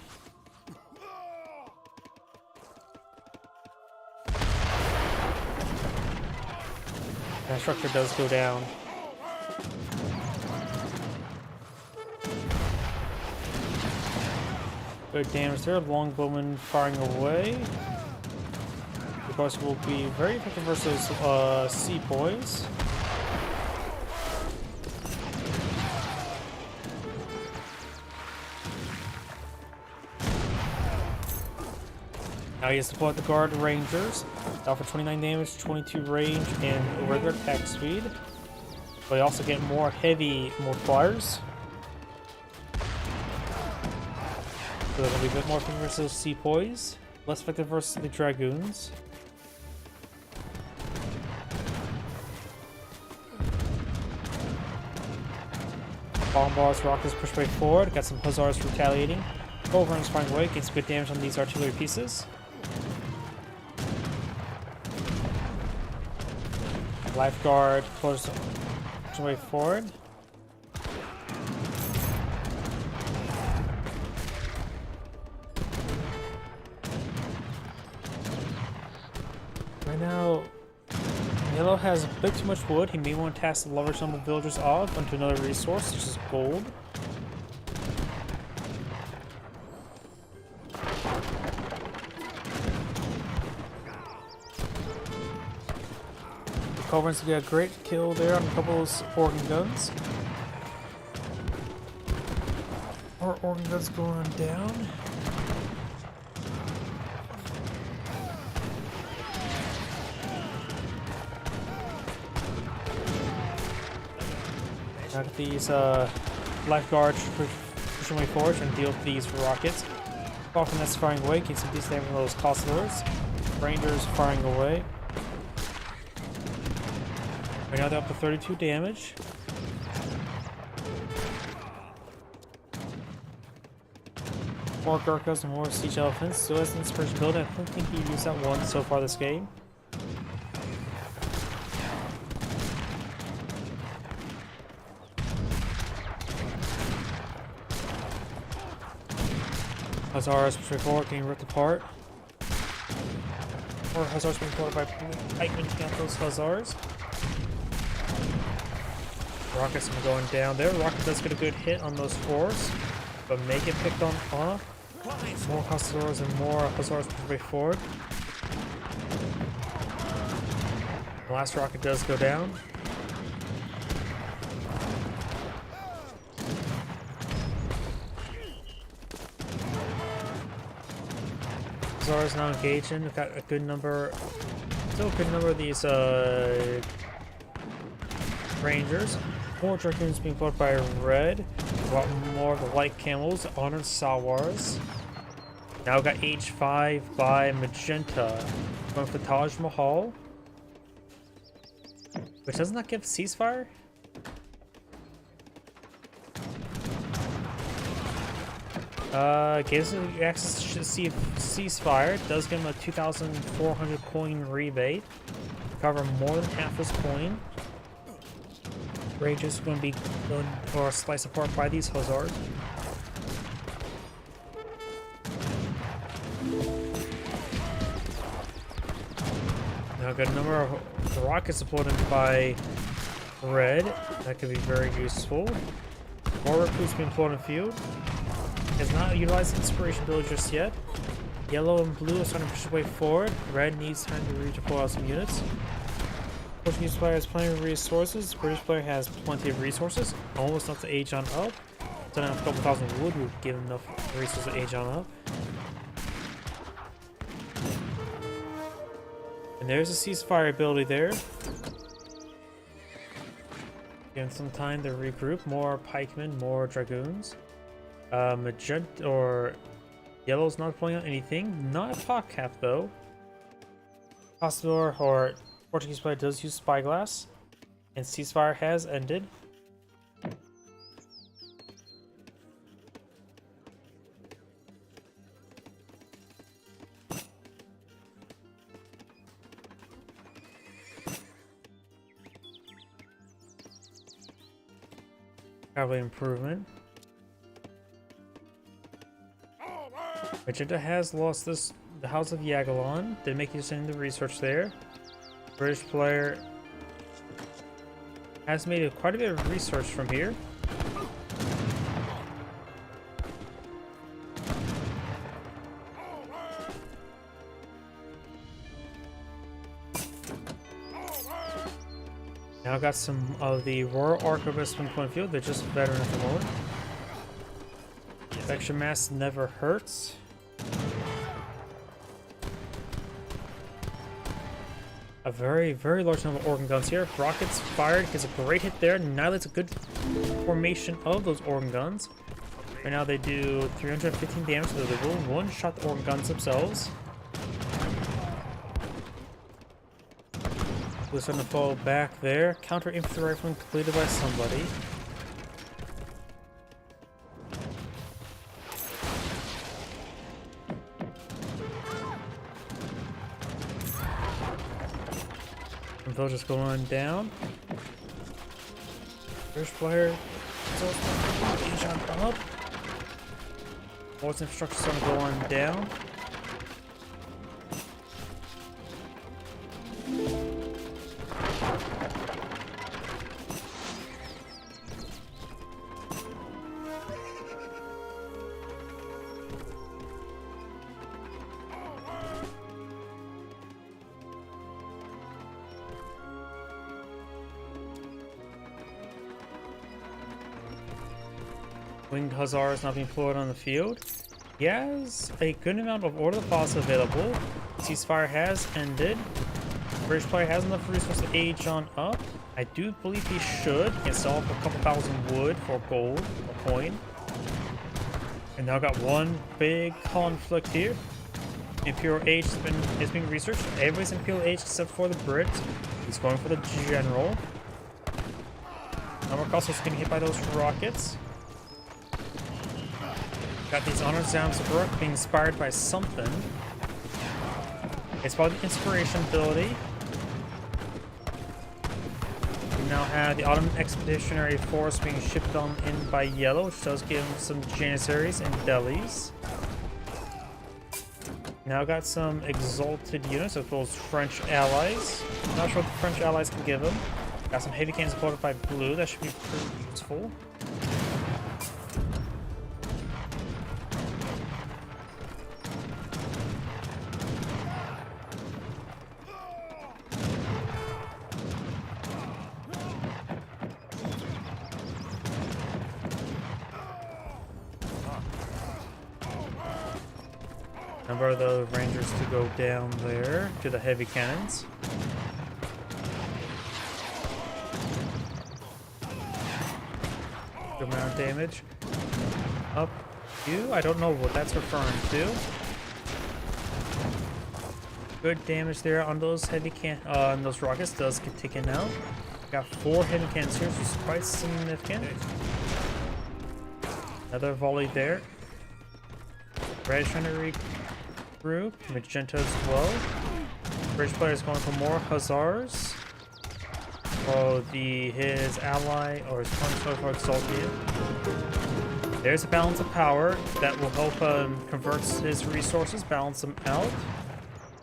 That structure does go down. Good damage there, longbowmen firing away. Of course, will be very effective versus sepoys. Now he has deployed the guard rangers. Out for 29 damage, 22 range, and regular attack speed. But we also get more heavy multipliers. So they're going to be a bit more effective versus those sepoys. Less effective versus the dragoons. Bombars, rockets push way forward. Got some hussars retaliating. Overruns firing away. Gets good damage on these artillery pieces. Lifeguard push way forward. Right now, Yellow has a bit too much wood. He may want to task the large number of villagers off onto another resource, such as gold. The Culverins get a great kill there on a couple of those organ guns. More organ guns going down. Now get these lifeguards pushing way forward and deal with these rockets. Falconets firing away, getting some decent damage on those Constellars. Rangers firing away. Right now they're up to 32 damage. More Gurkhas and more Siege Elephants. Still has an inspiration build. I don't think he used that one so far this game. Hussars push forward, getting ripped apart. Or Hussars being forward by pikemen to count those Hussars. Rockets are going down there. Rocket does get a good hit on those fours, but may get picked on off. More Hussars and more Hussars push way forward. The last rocket does go down. Hussars now engaging. We've got a good number, still a good number of these Rangers. More Dragoons being fought by red. A lot more of the light camels, honored Sawars. Now we've got H5 by magenta. Going for Taj Mahal. Which doesn't that give ceasefire? Gives you access to ceasefire. It does give him a 2,400 coin rebate. Cover more than half his coin. Rage is going to be done or sliced apart by these Hussars. Now I've got a number of rockets deployed by red. That could be very useful. More recruits being deployed in the field. Has not utilized inspiration build just yet. Yellow and blue are starting to push their way forward. Red needs time to redeploy out some units. Portuguese player has plenty of resources. British player has plenty of resources. Almost enough to age on up. Done have a couple thousand wood would give enough resources to age on up. And there's a ceasefire ability there. Getting some time to regroup. More pikemen, more dragoons. Magenta or yellow's not pulling out anything. Not a pot cap though. Constellar or Portuguese player does use spyglass, and ceasefire has ended. Probably improvement. Magenta has lost this. The House of Yagalon did make you send the research there. British player has made quite a bit of research from here. Now I've got some of the Royal Arquebuss from Point Field. They're just veteran at the moment. Extra mass never hurts. a very, very large number of organ guns here. Rockets fired, gets a great hit there. Annihilates a good formation of those organ guns. Right now they do 315 damage, so they will one-shot the organ guns themselves. We're starting to fall back there. Counter infantry rifling completed by somebody. And they'll just going down. British player. Shot up. Morse infrastructure starting going down. Winged Hussar is not being deployed on the field. He has a good amount of order boss available. Ceasefire has ended. British player has enough resources to age on up. I do believe he should. He can sell off a couple thousand wood for gold, a coin. And now got one big conflict here. Imperial Age is being researched. Everybody's Imperial Age except for the Brits. He's going for the general. Number Castle is getting hit by those rockets. Got these honor sounds of Rook being inspired by something. It's probably the inspiration ability. We now have the Ottoman Expeditionary Force being shipped on in by Yellow, which does give him some Janissaries and Delis. Now got some exalted units of those French allies. Not sure what the French allies can give him. Got some heavy cannons supported by blue. That should be pretty useful. Number of the Rangers to go down there to the heavy cannons. Good amount of damage. Up you? I don't know what that's referring to. Good damage there on those heavy on those rockets. Does get taken out. Got 4 heavy cannons here, which is quite significant. Another volley there. Reddish trying to regroup. Magenta as well. British player is going for more Hussars. Oh, his ally or his opponent for Exalted. There's a balance of power that will help convert his resources, balance them out.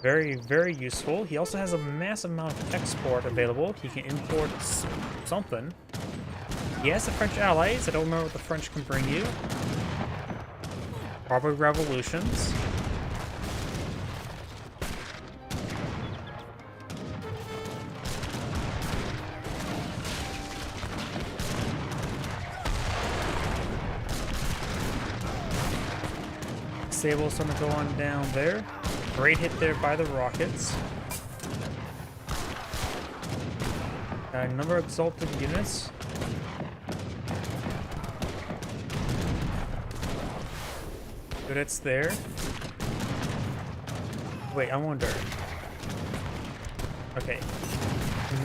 Very, very useful. He also has a massive amount of export available. He can import something. He has the French allies. I don't remember what the French can bring you. Probably revolutions. Sable's starting to go on down there. Great hit there by the rockets. A number of exalted units. Good hits there. Wait, I wonder. Okay.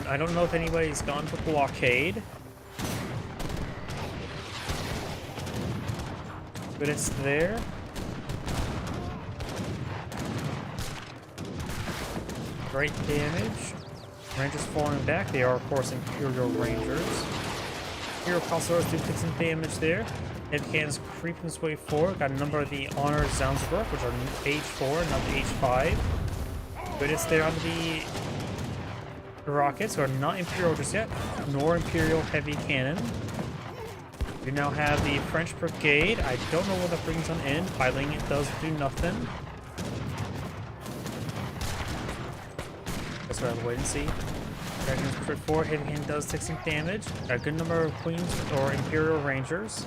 I don't know if anybody's gone for blockade. But it's there. Great damage. Rangers falling back. They are, of course, Imperial Rangers. Imperial Cossars do take some damage there. Heavy cannons creeping its way forward. Got a number of the Honor Zaunsbruck, which are H4, not the H5. But it's there on the rockets, who are not Imperial just yet, nor Imperial Heavy Cannon. We now have the French Brigade. I don't know what that brings on in. Piling it does do nothing. Guess we'll have to wait and see. Dragons crit 4, Heavy Cannon does take some damage. Got a good number of Queens or Imperial Rangers.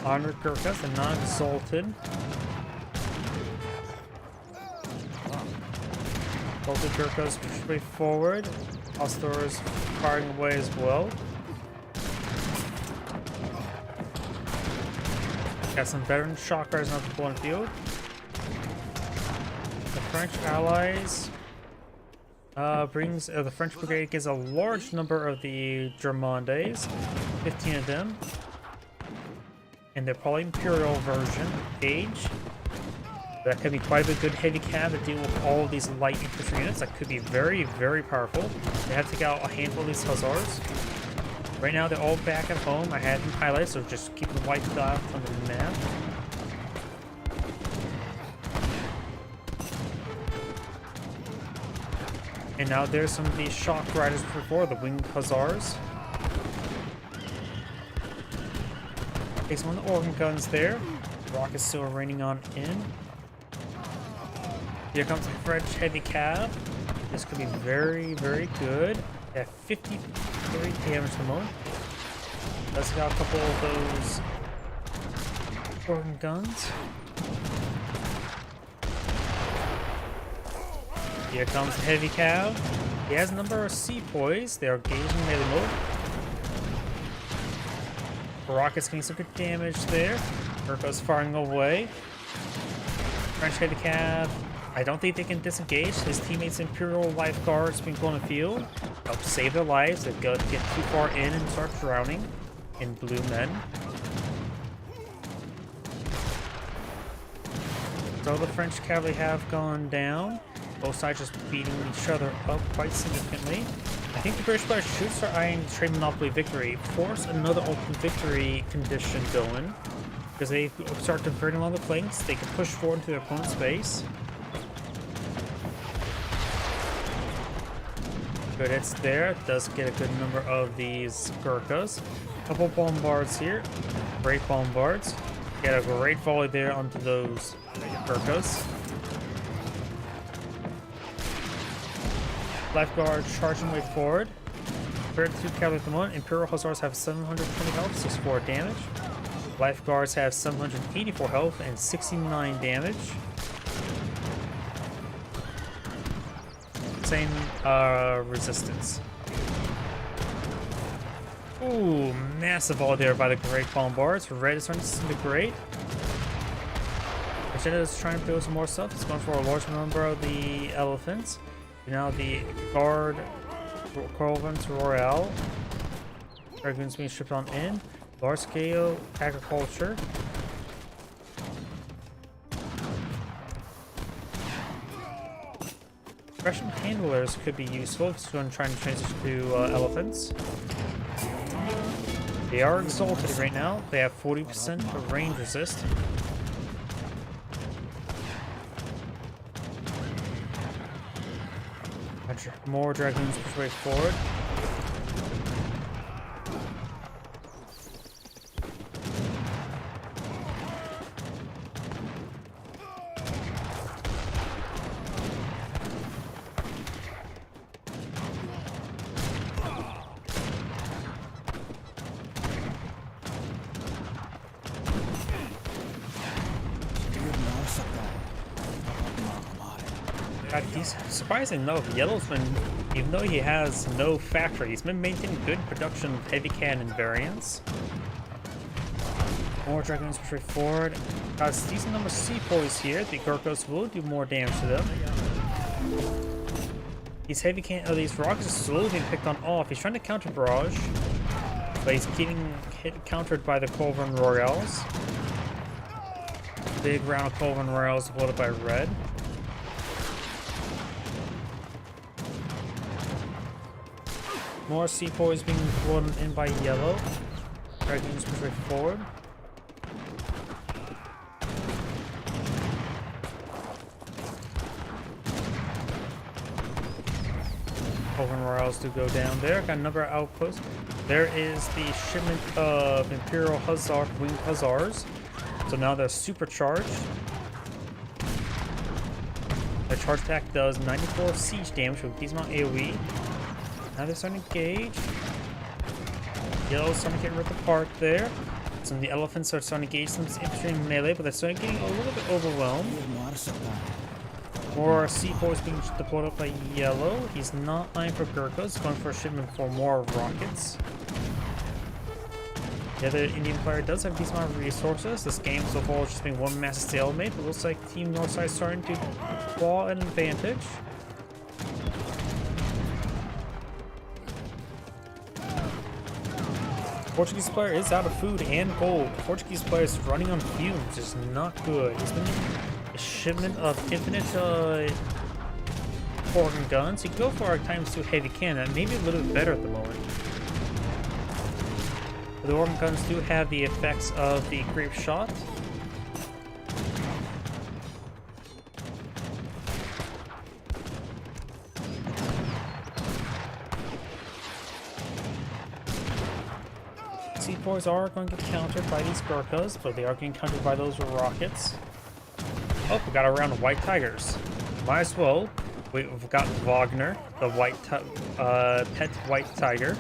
Honored Gurkhas and not exalted. Both the Gurkhas push forward. Hostors firing away as well. Got some veteran shock riders on the ball field. The French allies the French brigade gets a large number of the Germandes, 15 of them, and they're probably Imperial version age. That could be quite a good heavy cav to deal with all of these light infantry units. That could be very, very powerful. They have to take out a handful of these hussars. Right now, they're all back at home. I had them highlighted, so just keep them wiped out on the map. And now there's some of these shock riders before, the winged hussars. Takes one of the organ guns there. Rock is still raining on in. Here comes the French heavy cav. This could be very, very good. At 53 damage at the moment. Let's got a couple of those organ guns. Here comes the heavy cav. He has a number of sepoys. They are engaged in melee mode. Rocket's getting some good damage there. Urko's firing away. French heavy cav. I don't think they can disengage. His teammates Imperial Life Guards being put on the field. Help save their lives. They get too far in and start drowning in blue men. So the French cavalry have gone down. Both sides just beating each other up quite significantly. I think the British players should start eyeing trade monopoly victory. Force another open victory condition going. Because they start converting along the flanks, they can push forward into their opponent's base. Good hits there. Does get a good number of these Gurkhas. A couple bombards here. Great bombards. Get a great volley there onto those Gurkhas. Lifeguard charging way forward. 32 cavalry at the moment. Imperial Hussars have 720 health, 64 damage. Lifeguards have 784 health and 69 damage. Same resistance. Ooh, massive volley there by the Great Bombards. Red is starting to disintegrate. Magenta is trying to build some more stuff. It's going for a large number of the elephants. Now the Guard Corvins Royale. Dragoons being shipped on in. Large scale agriculture. Russian handlers could be useful if someone trying to transition to elephants. They are exalted right now. They have 40% of range resist. More dragoons push way forward. God, he's surprising enough. Yellow's been, even though he has no factory, he's been maintaining good production of heavy cannon variants. More dragoons push forward. Guys, decent number of sepoys here. The Gurkhas will do more damage to them. These these rockets are slowly being picked on off. He's trying to counter barrage, but he's getting countered by the Culverin Royales. Big round of Culverin Royales loaded by red. More sepoys being blown in by yellow. Dragoons push forward. Culverin Royales do go down there. Got a number of outposts. There is the shipment of Imperial Hussar, Winged Hussars. So now they're supercharged. The charge attack does 94 siege damage with these amount AoE. Now they're starting to engage. Yellow's starting to get ripped apart there. Some of the elephants are starting to engage some infantry in melee, but they're starting getting a little bit overwhelmed. More C4s being deployed up by yellow. He's not eyeing for Gurkhas, going for a shipment for more rockets. The other Indian player does have a decent amount of resources. This game so far has just been one massive stalemate, but looks like Team Northside is starting to claw an advantage. Portuguese player is out of food and gold. Portuguese player is running on fumes, which is not good. He's been a shipment of infinite organ guns. He could go for a ×2 heavy cannon, maybe a little bit better at the moment. The organ guns do have the effects of the grape shot. C4s are going to get countered by these Gurkhas, but they are getting countered by those rockets. Oh, we got a round of white tigers. Might as well. We've got Wagner, the pet white tiger.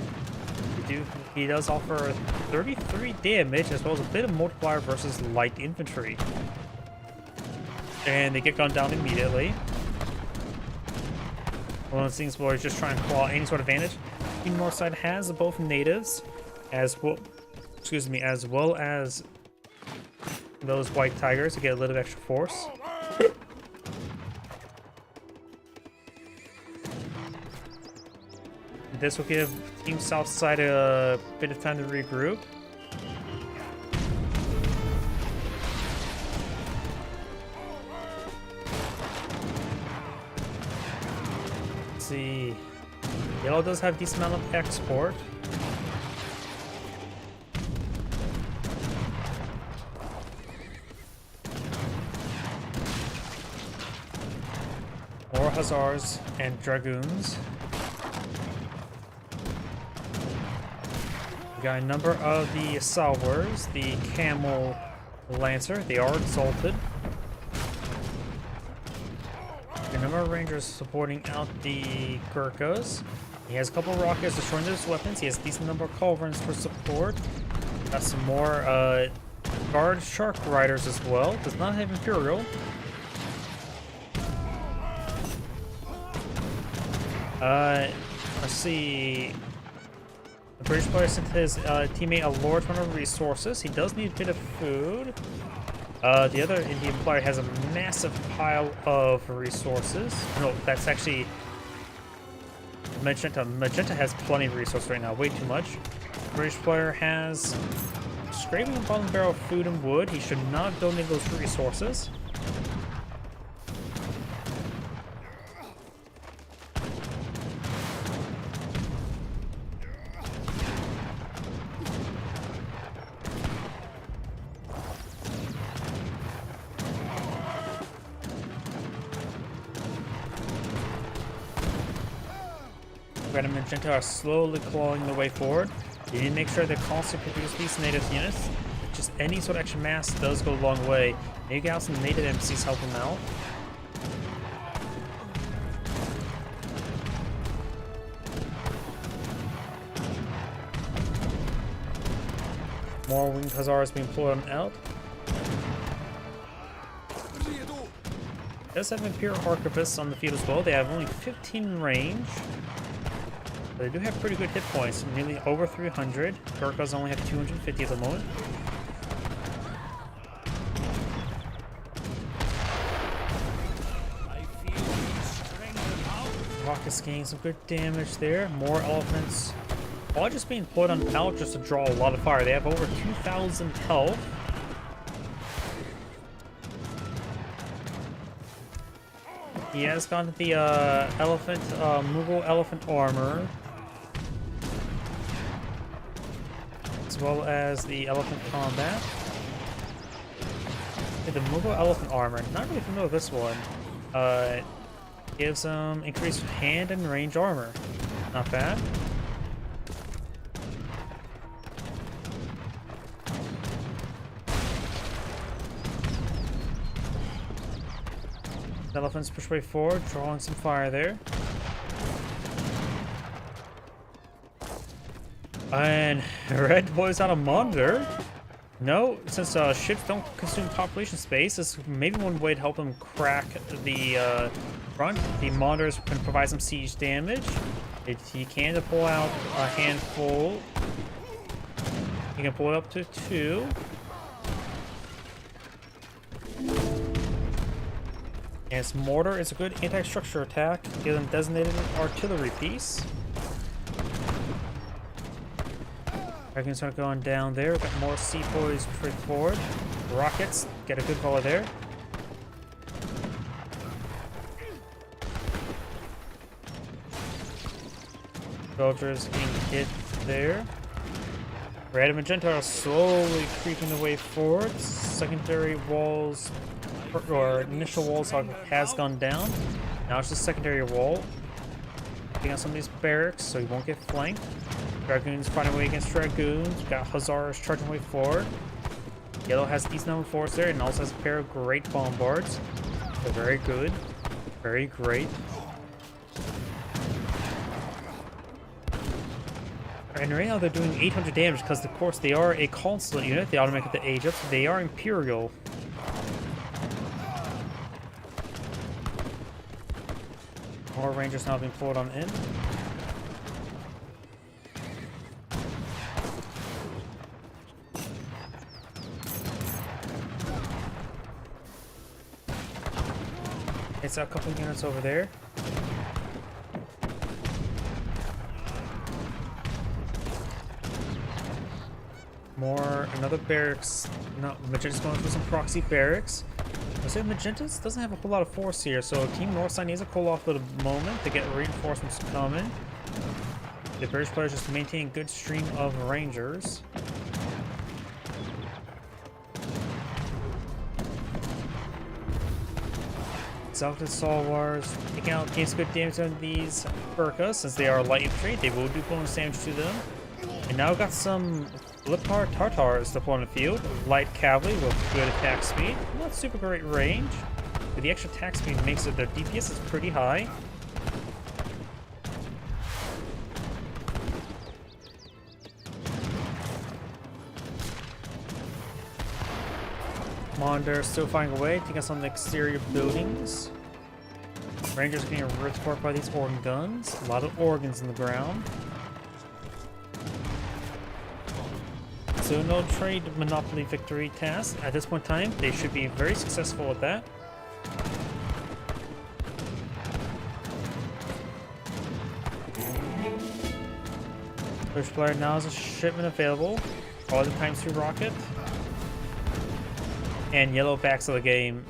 He does offer 33 damage as well as a bit of multiplier versus light infantry. And they get gunned down immediately. One of those things where he's just trying to claw any sort of advantage. Team Northside has both natives as well, as well as those white tigers to get a little extra force. This will give Team Southside a bit of time to regroup. Let's see. Yellow does have a decent amount of export. More Hussars and Dragoons. We got a number of the Salwars, the Camel Lancer. They are exalted. A number of Rangers supporting out the Gurkhas. He has a couple of rockets destroying those weapons. He has a decent number of culverins for support. Got some more Guard Shark Riders as well. Does not have Imperial. Let's see. The British player sent his teammate a large amount of resources. He does need a bit of food. The other Indian player has a massive pile of resources. No, that's actually Magenta. Magenta has plenty of resources right now, way too much. The British player has scraping a bottom barrel of food and wood. He should not donate those resources. Red and Magenta are slowly clawing their way forward. You need to make sure they constantly produce these native units. Just any sort of extra mass does go a long way. Maybe get out some native MCs help them out. More winged Hussars being pulled out. Does have Imperial Arquebusists on the field as well. They have only 15 range. They do have pretty good hit points, nearly over 300. Gurkhas only have 250 at the moment. Rockets getting some good damage there. More elephants. All just being put on out just to draw a lot of fire. They have over 2,000 health. He has gotten the Mughal elephant armor, as well as the elephant combat. Okay, the Mughal elephant armor, not really familiar with this one. Gives increased hand and range armor. Not bad. The elephants push way forward, drawing some fire there. And Red boys out a monitor. No, since ships don't consume population space, this is maybe one way to help them crack the front. The monitors can provide some siege damage. You can pull out a handful. You can pull it up to 2. And its mortar is a good anti-structure attack. Give them designated artillery piece. I can start going down there. We've got more sepoys straight forward. Rockets, get a good volley there. Soldiers being hit there. Red and Magenta are slowly creeping their way forward. Secondary walls, or initial walls has gone down. Now it's the secondary wall. Taking out some of these barracks so you won't get flanked. Dragoons fighting away against Dragoons. We've got Hussars charging way forward. Yellow has a decent number of force there and also has a pair of great bombards. They're very good. Very great. And right now they're doing 800 damage because, of course, they are a consulate unit. They automatically age up. So they are Imperial. More Rangers now being pulled on in. It's a couple units over there. Another barracks. No, Magenta's going for some proxy barracks. I say Magenta's doesn't have a whole lot of force here, so Team Northside needs to cool off for the moment to get reinforcements coming. The British players just maintain a good stream of Rangers. Exalted Stalwarts taking out gains good damage on these Burkas since they are light infantry. They will do bonus damage to them. And now we've got some Lipar Tartars deployed on the field. Light cavalry with good attack speed. Not super great range, but the extra attack speed makes it their DPS is pretty high. Monder still finding a way, taking us on the exterior buildings. Rangers getting ripped apart by these organ guns. A lot of organs in the ground. So no trade monopoly victory task. At this point in time, they should be very successful at that. First player now has a shipment available. All the times through rocket. And yellow backs of the game.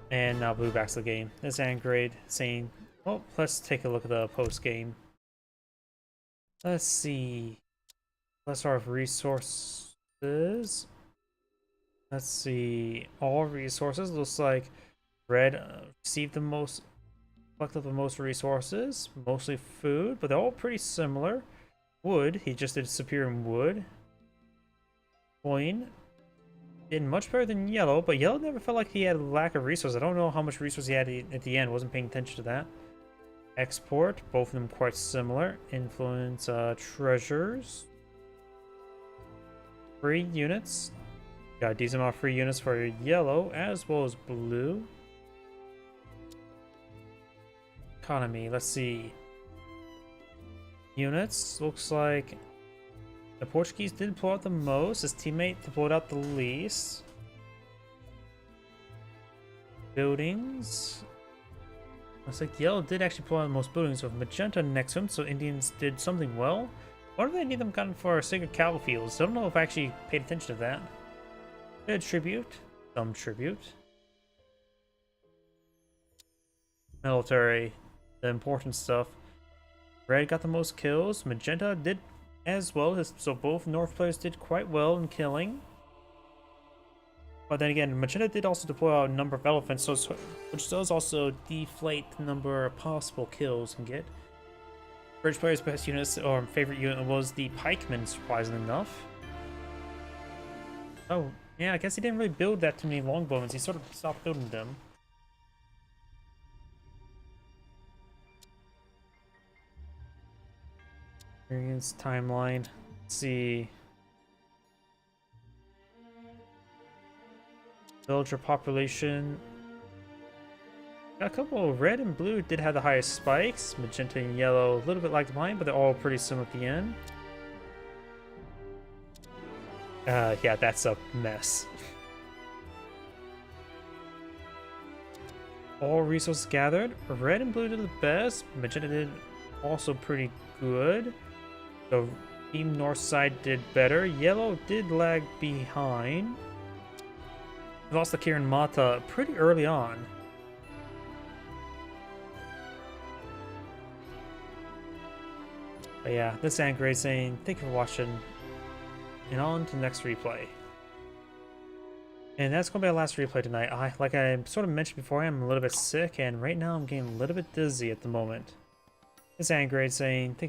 And now blue backs of the game. This Angrade saying, well, let's take a look at the post game. Let's see. Let's start with resources. Let's see. All resources. Looks like red received the most, collected the most resources. Mostly food, but they're all pretty similar. Wood. He just did superior in wood. Coin. Did much better than yellow, but yellow never felt like he had a lack of resources. I don't know how much resources he had at the end. Wasn't paying attention to that. Export. Both of them quite similar. Influence. Treasures. Free units. Got a decent amount of free units for yellow as well as blue. Economy. Let's see. Units. Looks like the Portuguese did pull out the most. His teammate pulled out the least. Buildings. Looks like yellow did actually pull out the most buildings with magenta next to him, so Indians did something well. What do they need them gotten for Sacred Cattle Fields? I don't know if I actually paid attention to that. Good tribute. Some tribute. Military. The important stuff. Red got the most kills. Magenta did as well. So both North players did quite well in killing. But then again, Magenta did also deploy a number of elephants, which does also deflate the number of possible kills you can get. British player's best units, or favorite unit, was the pikemen, surprisingly enough. Oh, yeah, I guess he didn't really build that too many longbowmen. He sort of stopped building them. Experience timeline. Let's see. Villager population. Got a couple of red and blue did have the highest spikes. Magenta and yellow a little bit like mine, but they're all pretty similar at the end. Yeah, that's a mess. All resources gathered. Red and blue did the best. Magenta did also pretty good. The team north side did better. Yellow did lag behind. We lost the Kirin Mata pretty early on. But yeah, this is Angry saying thank you for watching. And on to the next replay. And that's going to be our last replay tonight. Like I sort of mentioned before, I'm a little bit sick, and right now I'm getting a little bit dizzy at the moment. This is Angry saying thank you.